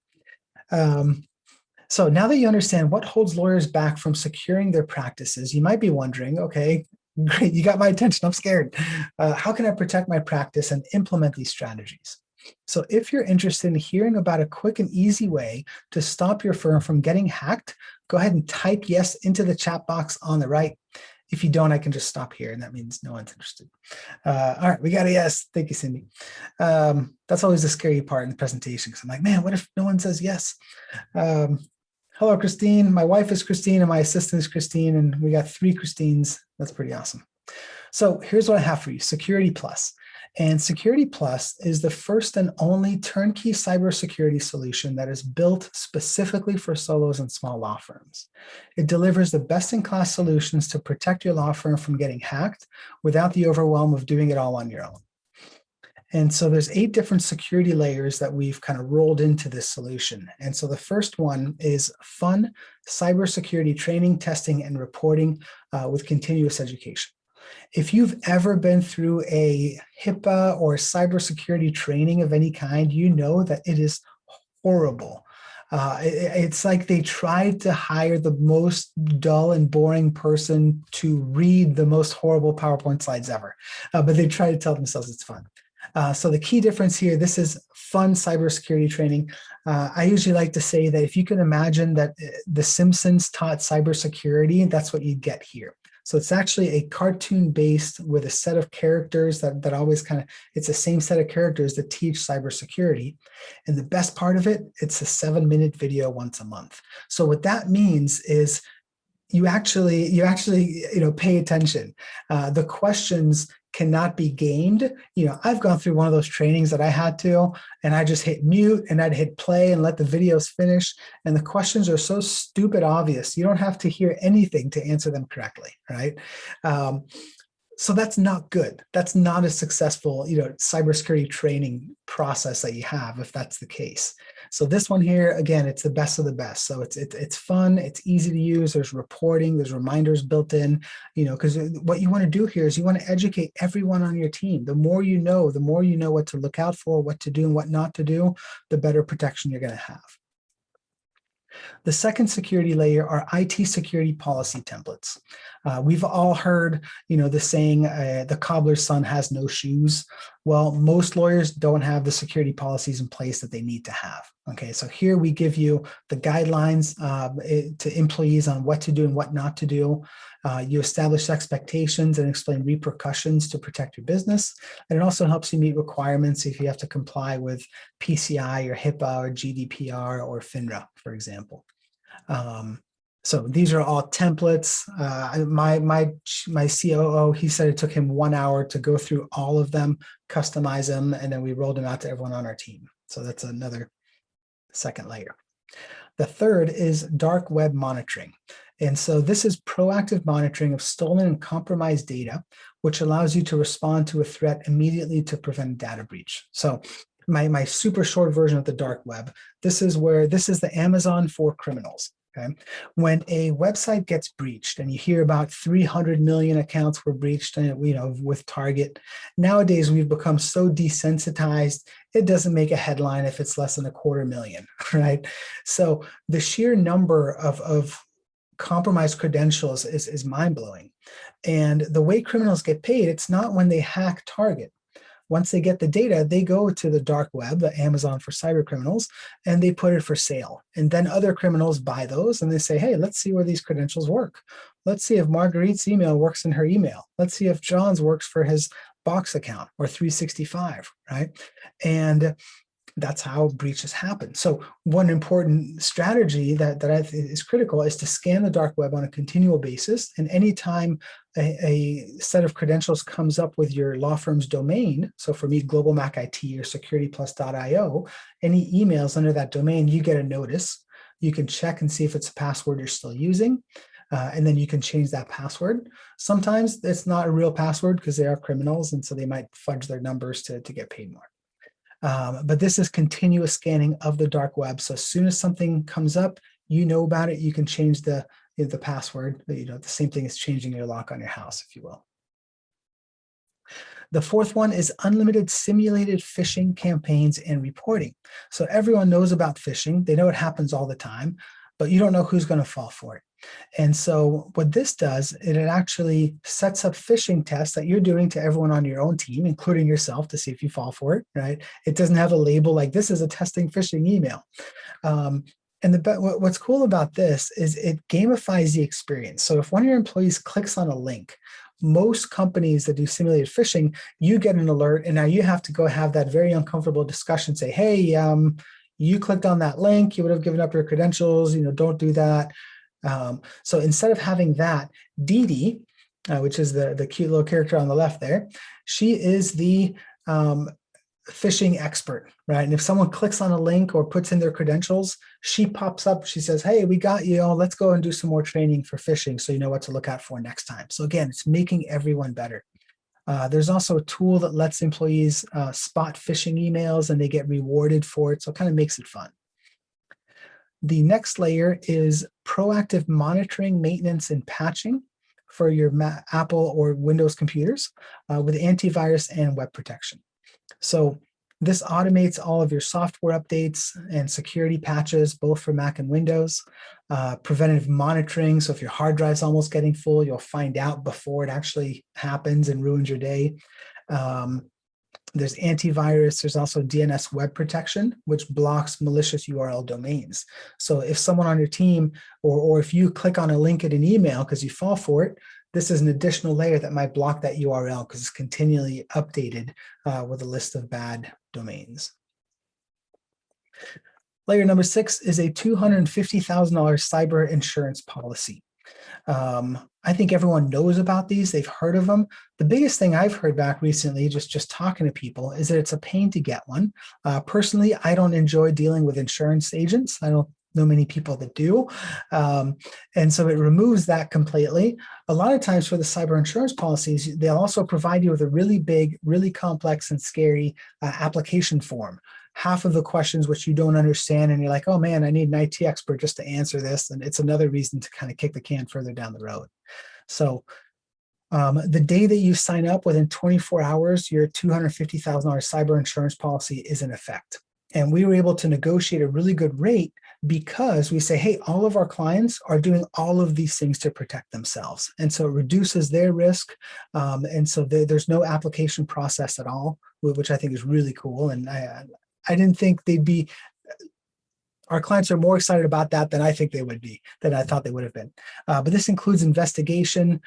So now that you understand what holds lawyers back from securing their practices, you might be wondering, okay, great, you got my attention, I'm scared. How can I protect my practice and implement these strategies? So if you're interested in hearing about a quick and easy way to stop your firm from getting hacked, go ahead and type yes into the chat box on the right. If you don't, I can just stop here, and that means no one's interested. All right, we got a yes. Thank you, Cindy. That's always the scary part in the presentation, because I'm like, man, what if no one says yes? Hello, Christine. My wife is Christine, and my assistant is Christine, and we got 3 Christines. That's pretty awesome. So here's what I have for you, Security Plus. And Security Plus is the first and only turnkey cybersecurity solution that is built specifically for solos and small law firms. It delivers the best-in-class solutions to protect your law firm from getting hacked without the overwhelm of doing it all on your own. And so there's 8 different security layers that we've kind of rolled into this solution. And so the first one is fun cybersecurity training, testing, and reporting with continuous education. If you've ever been through a HIPAA or cybersecurity training of any kind, you know that it is horrible. It's like they tried to hire the most dull and boring person to read the most horrible PowerPoint slides ever, but they try to tell themselves it's fun. So the key difference here, this is fun cybersecurity training. I usually like to say that if you can imagine that The Simpsons taught cybersecurity, that's what you get here. So it's actually a cartoon based with a set of characters that always kind of, it's the same set of characters that teach cybersecurity. And the best part of it, it's a 7-minute video once a month. So what that means is you actually pay attention. The questions cannot be gamed. I've gone through one of those trainings that I had to, and I just hit mute and I'd hit play and let the videos finish. And the questions are so stupid obvious. You don't have to hear anything to answer them correctly, right? So that's not good. That's not a successful, cybersecurity training process that you have if that's the case. So this one here, again, it's the best of the best. So it's fun, it's easy to use. There's reporting, there's reminders built in, because what you want to do here is you want to educate everyone on your team. The more you know what to look out for, what to do and what not to do, the better protection you're going to have. The second security layer are IT security policy templates. We've all heard, the saying, the cobbler's son has no shoes. Well, most lawyers don't have the security policies in place that they need to have. Okay, so here we give you the guidelines to employees on what to do and what not to do. You establish expectations and explain repercussions to protect your business. And it also helps you meet requirements if you have to comply with PCI or HIPAA or GDPR or FINRA, for example. So these are all templates. My COO, he said it took him 1 hour to go through all of them, customize them, and then we rolled them out to everyone on our team. So that's another second layer. The third is dark web monitoring. And so this is proactive monitoring of stolen and compromised data, which allows you to respond to a threat immediately to prevent data breach. So my super short version of the dark web, this is the Amazon for criminals. Okay. When a website gets breached, and you hear about 300 million accounts were breached, with Target, nowadays we've become so desensitized, it doesn't make a headline if it's less than 250,000, right? So the sheer number of compromised credentials is mind-blowing. And the way criminals get paid, it's not when they hack Target. Once they get the data, they go to the dark web, the Amazon for cyber criminals, and they put it for sale. And then other criminals buy those and they say, hey, let's see where these credentials work. Let's see if Marguerite's email works in her email. Let's see if John's works for his Box account or 365, right? And that's how breaches happen. So one important strategy that I think is critical is to scan the dark web on a continual basis. And anytime a set of credentials comes up with your law firm's domain, so for me, Global Mac IT or securityplus.io, any emails under that domain, you get a notice. You can check and see if it's a password you're still using. And then you can change that password. Sometimes it's not a real password because they are criminals, and so they might fudge their numbers to get paid more. But this is continuous scanning of the dark web. So as soon as something comes up, you know about it, you can change the password. The same thing as changing your lock on your house, if you will. The fourth one is unlimited simulated phishing campaigns and reporting. So everyone knows about phishing. They know it happens all the time, but you don't know who's going to fall for it. And so what this does, it actually sets up phishing tests that you're doing to everyone on your own team, including yourself, to see if you fall for it, right? It doesn't have a label like this is a testing phishing email. And what's cool about this is it gamifies the experience. So if one of your employees clicks on a link, most companies that do simulated phishing, you get an alert, and now you have to go have that very uncomfortable discussion, say, hey, you clicked on that link, you would have given up your credentials, don't do that. So instead of having that, Dee Dee, which is the cute little character on the left there, she is the phishing expert, right? And if someone clicks on a link or puts in their credentials, she pops up, she says, hey, we got you, let's go and do some more training for phishing so you know what to look out for next time. So again, it's making everyone better. There's also a tool that lets employees spot phishing emails, and they get rewarded for it, so it kind of makes it fun. The next layer is proactive monitoring, maintenance, and patching for your Apple or Windows computers with antivirus and web protection. So this automates all of your software updates and security patches, both for Mac and Windows. Preventive monitoring, so if your hard drive's almost getting full, you'll find out before it actually happens and ruins your day. There's antivirus. There's also DNS web protection, which blocks malicious URL domains. So if someone on your team, or if you click on a link in an email because you fall for it, this is an additional layer that might block that URL because it's continually updated with a list of bad domains. Layer number 6 is a $250,000 cyber insurance policy. I think everyone knows about these. They've heard of them. The biggest thing I've heard back recently, just talking to people, is that it's a pain to get one. Personally, I don't enjoy dealing with insurance agents. I don't know many people that do. And so it removes that completely. A lot of times for the cyber insurance policies, they'll also provide you with a really big, really complex and scary application form. Half of the questions which you don't understand, and you're like, oh man, I need an IT expert just to answer this. And it's another reason to kind of kick the can further down the road. So the day that you sign up, within 24 hours, your $250,000 cyber insurance policy is in effect. And we were able to negotiate a really good rate because we say, hey, all of our clients are doing all of these things to protect themselves. And so it reduces their risk. And so there's no application process at all, which I think is really cool. And I didn't think they'd be, our clients are more excited about that than I think they would be, than I thought they would have been. But this includes investigation,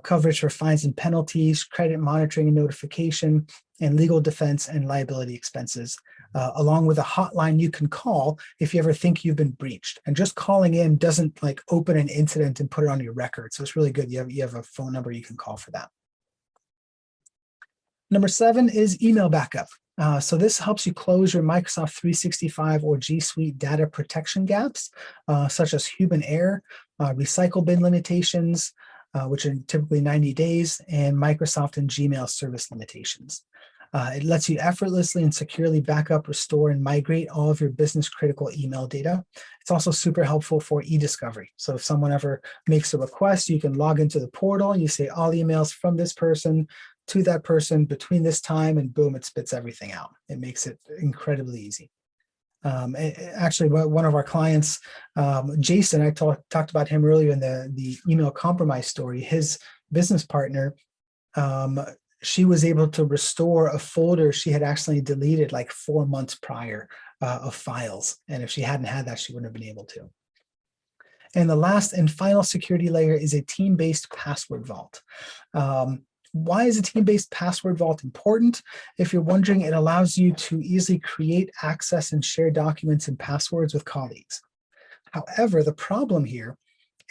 coverage for fines and penalties, credit monitoring and notification, and legal defense and liability expenses, along with a hotline you can call if you ever think you've been breached. And just calling in doesn't open an incident and put it on your record. So it's really good. You have a phone number you can call for that. Number 7 is email backup. So this helps you close your Microsoft 365 or G Suite data protection gaps, such as human error, recycle bin limitations, which are typically 90 days, and Microsoft and Gmail service limitations. It lets you effortlessly and securely back up, restore, and migrate all of your business critical email data. It's also super helpful for e-discovery. So if someone ever makes a request, you can log into the portal and you say all emails from this person to that person between this time, and boom, it spits everything out. It makes it incredibly easy. Actually, one of our clients, Jason, I talked about him earlier in the email compromise story. His business partner, she was able to restore a folder she had actually deleted 4 months prior of files. And if she hadn't had that, she wouldn't have been able to. And the last and final security layer is a team-based password vault. Why is a team-based password vault important? If you're wondering, it allows you to easily create, access, and share documents and passwords with colleagues. However, the problem here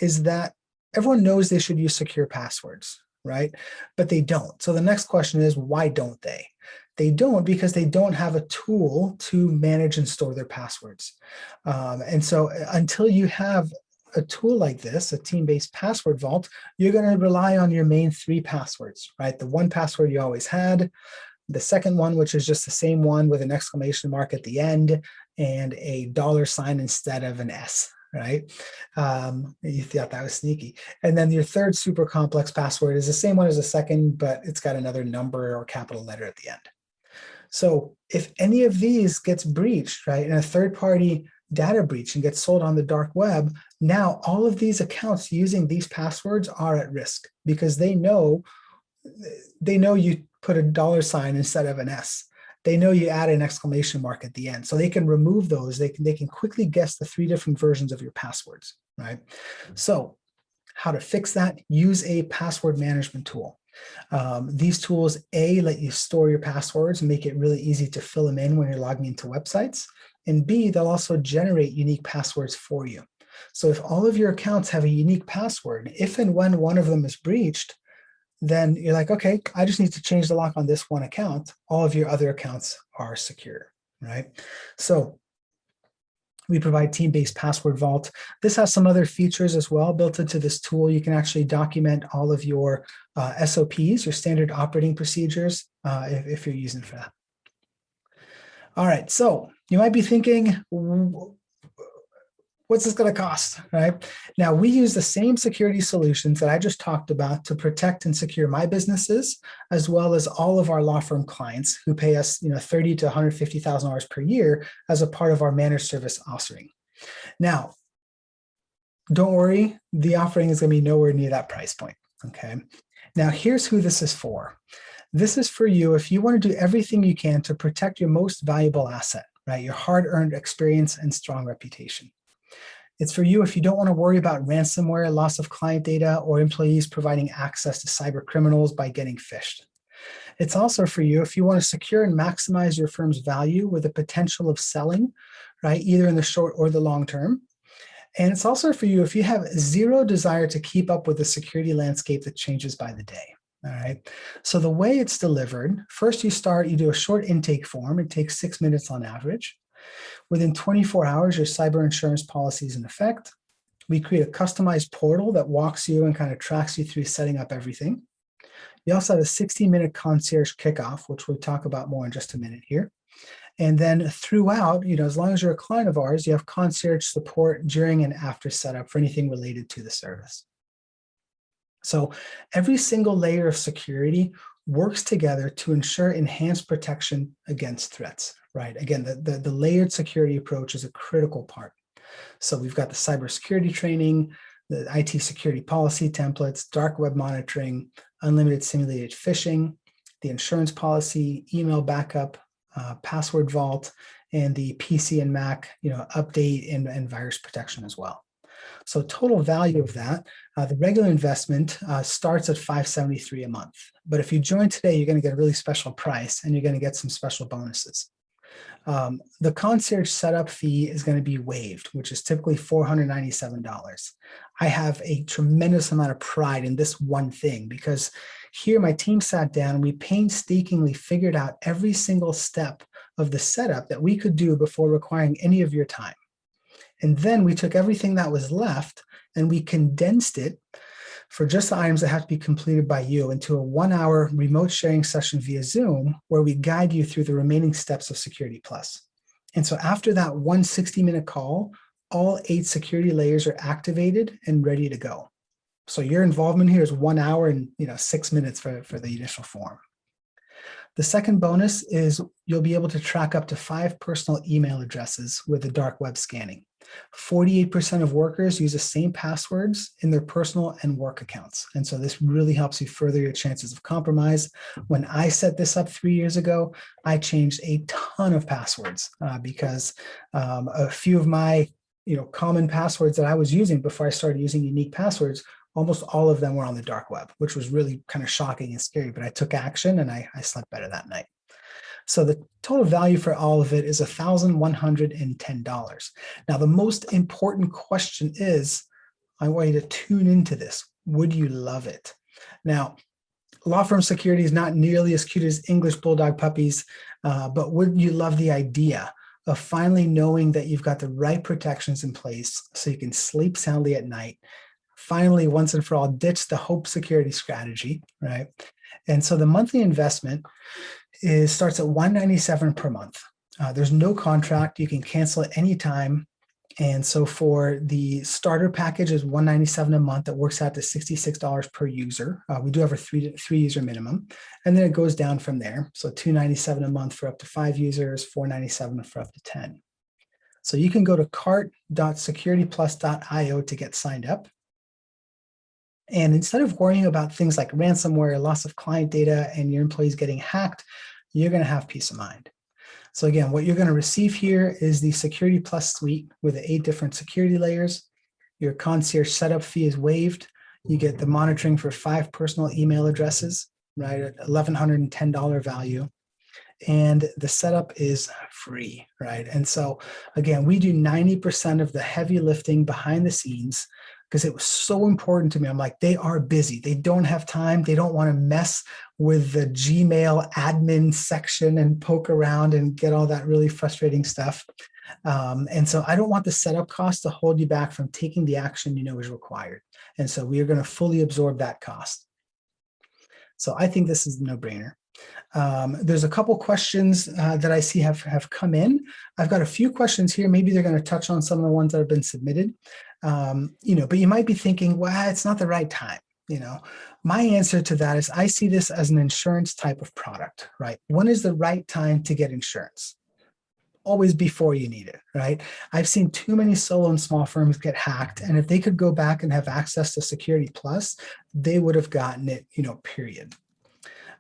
is that everyone knows they should use secure passwords, right? But they don't. So the next question is, why don't they? They don't because they don't have a tool to manage and store their passwords. And so until you have a tool like this, a team-based password vault, you're going to rely on your main 3 passwords, right? The one password you always had, the second one, which is just the same one with an exclamation mark at the end and a $sign instead of an S. right? You thought that was sneaky. And then your third super complex password is the same one as the second, but it's got another number or capital letter at the end. So if any of these gets breached, right, in a third-party data breach and gets sold on the dark web, now all of these accounts using these passwords are at risk because they know you put a $ instead of an S. They know you add an exclamation mark at the end. So they can remove those. They can quickly guess the 3 different versions of your passwords, right? So how to fix that? Use a password management tool. These tools, A, let you store your passwords and make it really easy to fill them in when you're logging into websites. And B, they'll also generate unique passwords for you. So if all of your accounts have a unique password, if and when one of them is breached, then you're like, okay, I just need to change the lock on this one account. All of your other accounts are secure, right? So we provide team-based password vault. This has some other features as well built into this tool. You can actually document all of your SOPs, your standard operating procedures, if you're using it for that. All right, so you might be thinking, what's this going to cost, right? Now, we use the same security solutions that I just talked about to protect and secure my businesses, as well as all of our law firm clients who pay us $30,000 to $150,000 per year as a part of our managed service offering. Now, don't worry, the offering is going to be nowhere near that price point, okay? Now, here's who this is for. This is for you if you want to do everything you can to protect your most valuable asset, right? Your hard-earned experience and strong reputation. It's for you if you don't want to worry about ransomware, loss of client data, or employees providing access to cyber criminals by getting phished. It's also for you if you want to secure and maximize your firm's value with the potential of selling, right, either in the short or the long term. And it's also for you if you have zero desire to keep up with the security landscape that changes by the day. All right. So the way it's delivered, first you do a short intake form. It takes 6 minutes on average. Within 24 hours, your cyber insurance policy is in effect. We create a customized portal that walks you and kind of tracks you through setting up everything. You also have a 60-minute concierge kickoff, which we'll talk about more in just a minute here. And then throughout, as long as you're a client of ours, you have concierge support during and after setup for anything related to the service. So every single layer of security works together to ensure enhanced protection against threats, right? Again, the layered security approach is a critical part. So we've got the cybersecurity training, the IT security policy templates, dark web monitoring, unlimited simulated phishing, the insurance policy, email backup, password vault, and the PC and Mac, update and virus protection as well. So total value of that, the regular investment starts at $573 a month. But if you join today, you're going to get a really special price and you're going to get some special bonuses. The concierge setup fee is going to be waived, which is typically $497. I have a tremendous amount of pride in this one thing because here my team sat down and we painstakingly figured out every single step of the setup that we could do before requiring any of your time. And then we took everything that was left and we condensed it for just the items that have to be completed by you into a 1-hour remote sharing session via Zoom, where we guide you through the remaining steps of Security Plus. And so after that 160-minute call, all 8 security layers are activated and ready to go. So your involvement here is 1 hour and 6 minutes for the initial form. The second bonus is you'll be able to track up to 5 personal email addresses with the dark web scanning. 48% of workers use the same passwords in their personal and work accounts. And so this really helps you further your chances of compromise. When I set this up 3 years ago, I changed a ton of passwords because a few of my common passwords that I was using before I started using unique passwords, almost all of them were on the dark web, which was really kind of shocking and scary, but I took action and I slept better that night. So the total value for all of it is $1,110. Now, the most important question is, I want you to tune into this. Would you love it? Now, law firm security is not nearly as cute as English bulldog puppies, but would you love the idea of finally knowing that you've got the right protections in place so you can sleep soundly at night? Finally, once and for all, ditch the hope security strategy, right? And so the monthly investment starts at $197 per month. There's no contract. You can cancel at any time. And so for the starter package is $197 a month. That works out to $66 per user. We do have a three user minimum, and then it goes down from there. So $297 a month for up to 5 users, $497 for up to 10. So you can go to cart.securityplus.io to get signed up. And instead of worrying about things like ransomware, loss of client data, and your employees getting hacked, you're going to have peace of mind. So again, what you're going to receive here is the Security Plus suite with the 8 different security layers. Your concierge setup fee is waived. You get the monitoring for 5 personal email addresses, right, at $1,110 value. And the setup is free, right? And so again, we do 90% of the heavy lifting behind the scenes because it was so important to me. I'm like, they are busy. They don't have time. They don't want to mess with the Gmail admin section and poke around and get all that really frustrating stuff. And so I don't want the setup cost to hold you back from taking the action you know is required. And so we are going to fully absorb that cost. So I think this is a no-brainer. There's a couple questions that I see have come in. I've got a few questions here. Maybe they're going to touch on some of the ones that have been submitted. But you might be thinking, well, it's not the right time. My answer to that is I see this as an insurance type of product, right? When is the right time to get insurance? Always before you need it, right? I've seen too many solo and small firms get hacked. And if they could go back and have access to Security Plus, they would have gotten it, period.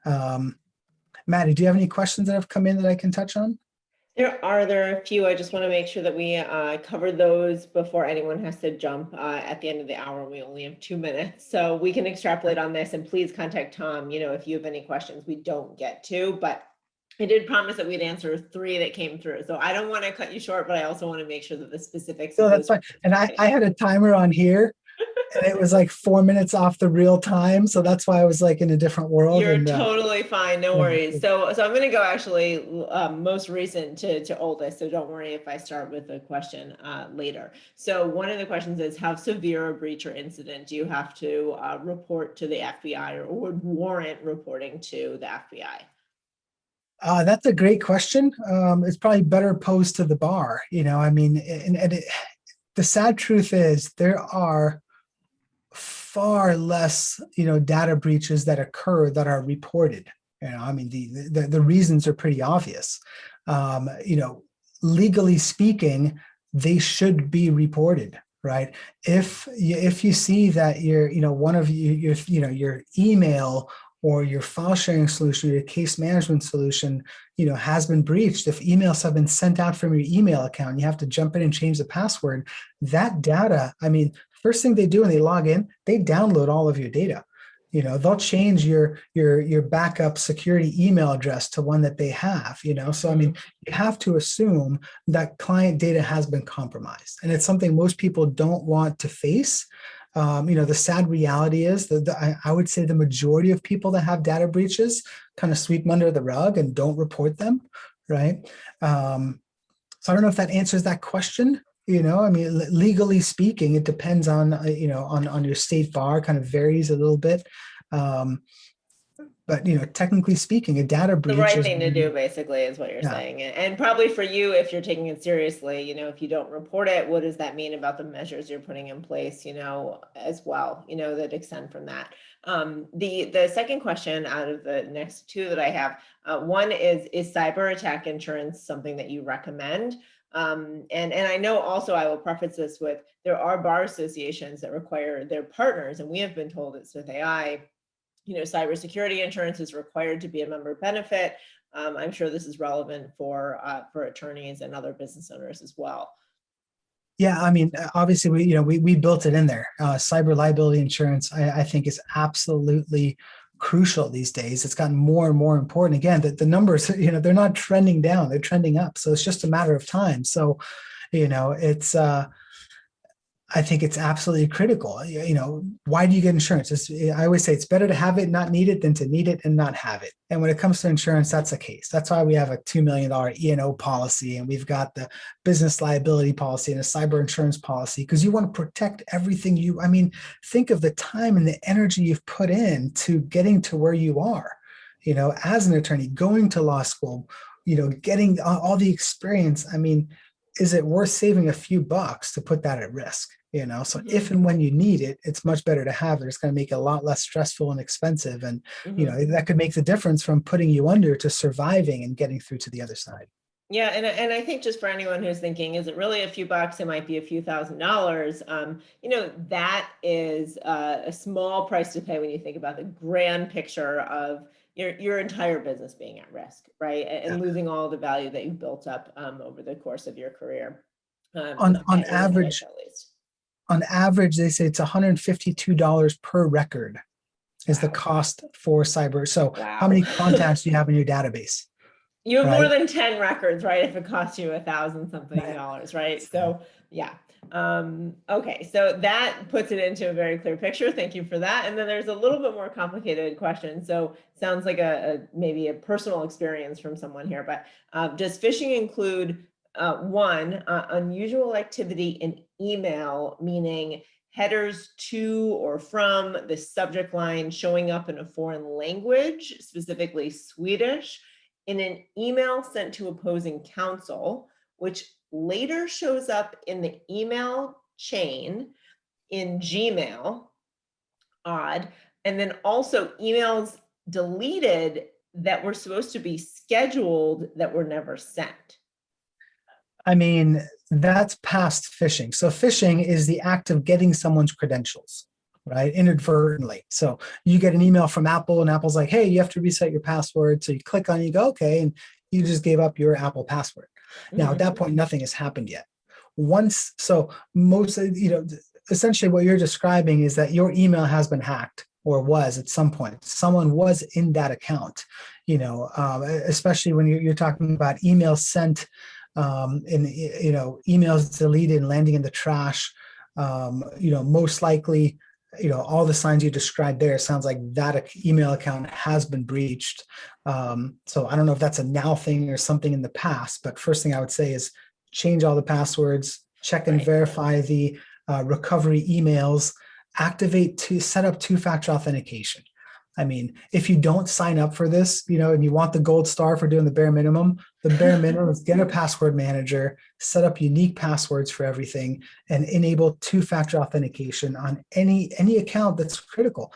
Maddie, do you have any questions that have come in that I can touch on? There are a few. I just want to make sure that we cover those before anyone has to jump at the end of the hour. We only have 2 minutes, so we can extrapolate on this. And please contact Tom, if you have any questions we don't get to. But I did promise that we'd answer 3 that came through. So I don't want to cut you short, but I also want to make sure that the specifics. No, that's fine. And I had a timer on here. And it was like 4 minutes off the real time. So that's why I was like in a different world. You're totally fine. No worries. So I'm going to go actually most recent to oldest. So don't worry if I start with a question later. So one of the questions is, how severe a breach or incident do you have to report to the FBI or would warrant reporting to the FBI? That's a great question. It's probably better posed to the bar. The sad truth is there are far less, data breaches that occur that are reported. The reasons are pretty obvious. Legally speaking, they should be reported, right? If you see that your email or your file sharing solution, or your case management solution, has been breached, if emails have been sent out from your email account, you have to jump in and change the password, that data, first thing they do when they log in, they download all of your data. They'll change your backup security email address to one that they have, so you have to assume that client data has been compromised. And it's something most people don't want to face. The sad reality is that I would say the majority of people that have data breaches kind of sweep them under the rug and don't report them, right? So I don't know if that answers that question. Legally speaking, it depends on, on your state bar, kind of varies a little bit. But, technically speaking, a data breach the right thing to do, basically, is what you're saying. And probably for you, if you're taking it seriously, if you don't report it, what does that mean about the measures you're putting in place, as well, that extend from that. The second question out of the next 2 that I have, one is cyber attack insurance something that you recommend? And I know also, I will preface this with, there are bar associations that require their partners, and we have been told at SMITH.AI, cybersecurity insurance is required to be a member benefit. I'm sure this is relevant for attorneys and other business owners as well. Yeah, obviously we built it in there. Cyber liability insurance, I think, is absolutely crucial these days. It's gotten more and more important. Again, the numbers, they're not trending down, they're trending up. So it's just a matter of time. So, it's I think it's absolutely critical. Why do you get insurance? I always say it's better to have it and not need it than to need it and not have it. And when it comes to insurance, that's the case. That's why we have a $2 million E&O policy, and we've got the business liability policy and a cyber insurance policy, because you want to protect everything think of the time and the energy you've put in to getting to where you are, as an attorney, going to law school, getting all the experience. is it worth saving a few bucks to put that at risk? So if Mhm. and when you need it, it's much better to have it. It's going to make it a lot less stressful and expensive. And, Mhm. that could make the difference from putting you under to surviving and getting through to the other side. Yeah, and I think just for anyone who's thinking, is it really a few bucks? It might be a few $1,000s. That is a small price to pay when you think about the grand picture of your entire business being at risk, right? And losing all the value that you built up over the course of your career, On on in the headaches average, at least. on average, they say it's $152 per record is the Wow. cost for cyber. So how Wow. many contacts do you have in your database, You have more right? than 10 records, right? If it costs you 1,000 something dollars, right? So yeah. Okay, so that puts it into a very clear picture. Thank you for that. And then there's a little bit more complicated question. So sounds like maybe a personal experience from someone here, but does phishing include one, unusual activity in email, meaning headers to or from the subject line showing up in a foreign language, specifically Swedish, in an email sent to opposing counsel, which later shows up in the email chain in Gmail, odd, and then also emails deleted that were supposed to be scheduled that were never sent. I mean, that's past phishing. So phishing is the act of getting someone's credentials, right? Inadvertently. So you get an email from Apple and Apple's like, hey, you have to reset your password. So you click on it, you go, okay, and you just gave up your Apple password. Now, at that point, nothing has happened yet. So most, essentially what you're describing is that your email has been hacked or was at some point. Someone was in that account, especially when you're talking about emails sent and emails deleted and landing in the trash. Most likely, all the signs you described there sounds like that email account has been breached. So I don't know if that's a now thing or something in the past, but first thing I would say is change all the passwords, check and Right. verify the recovery emails, set up two-factor authentication. I mean, if you don't sign up for this, and you want the gold star for doing the bare minimum is get a password manager, set up unique passwords for everything, and enable two-factor authentication on any account that's critical.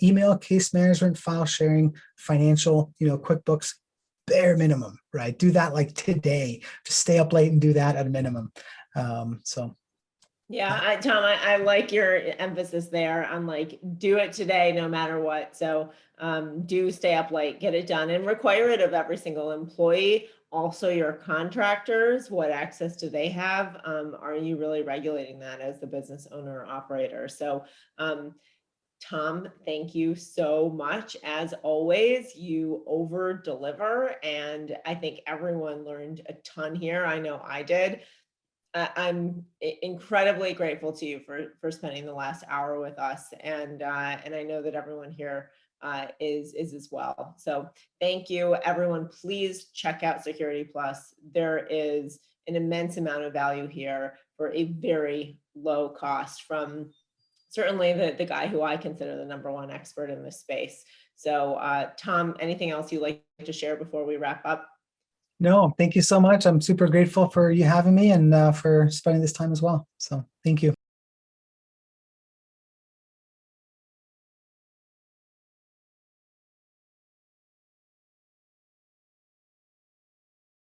Email, case management, file sharing, financial, QuickBooks, bare minimum, right? Do that like today. Just stay up late and do that at a minimum. So Yeah, Tom, I like your emphasis there on like do it today no matter what. So do stay up late, get it done, and require it of every single employee. Also, your contractors, what access do they have? Are you really regulating that as the business owner or operator? So Tom, thank you so much. As always, you over deliver, and I think everyone learned a ton here. I know I did. I'm incredibly grateful to you for spending the last hour with us, and I know that everyone here is as well. So thank you, everyone. Please check out Security Plus. There is an immense amount of value here for a very low cost from certainly the guy who I consider the #1 expert in this space. So Tom, anything else you'd like to share before we wrap up? no, thank you so much. I'm super grateful for you having me and for spending this time as well. So thank you.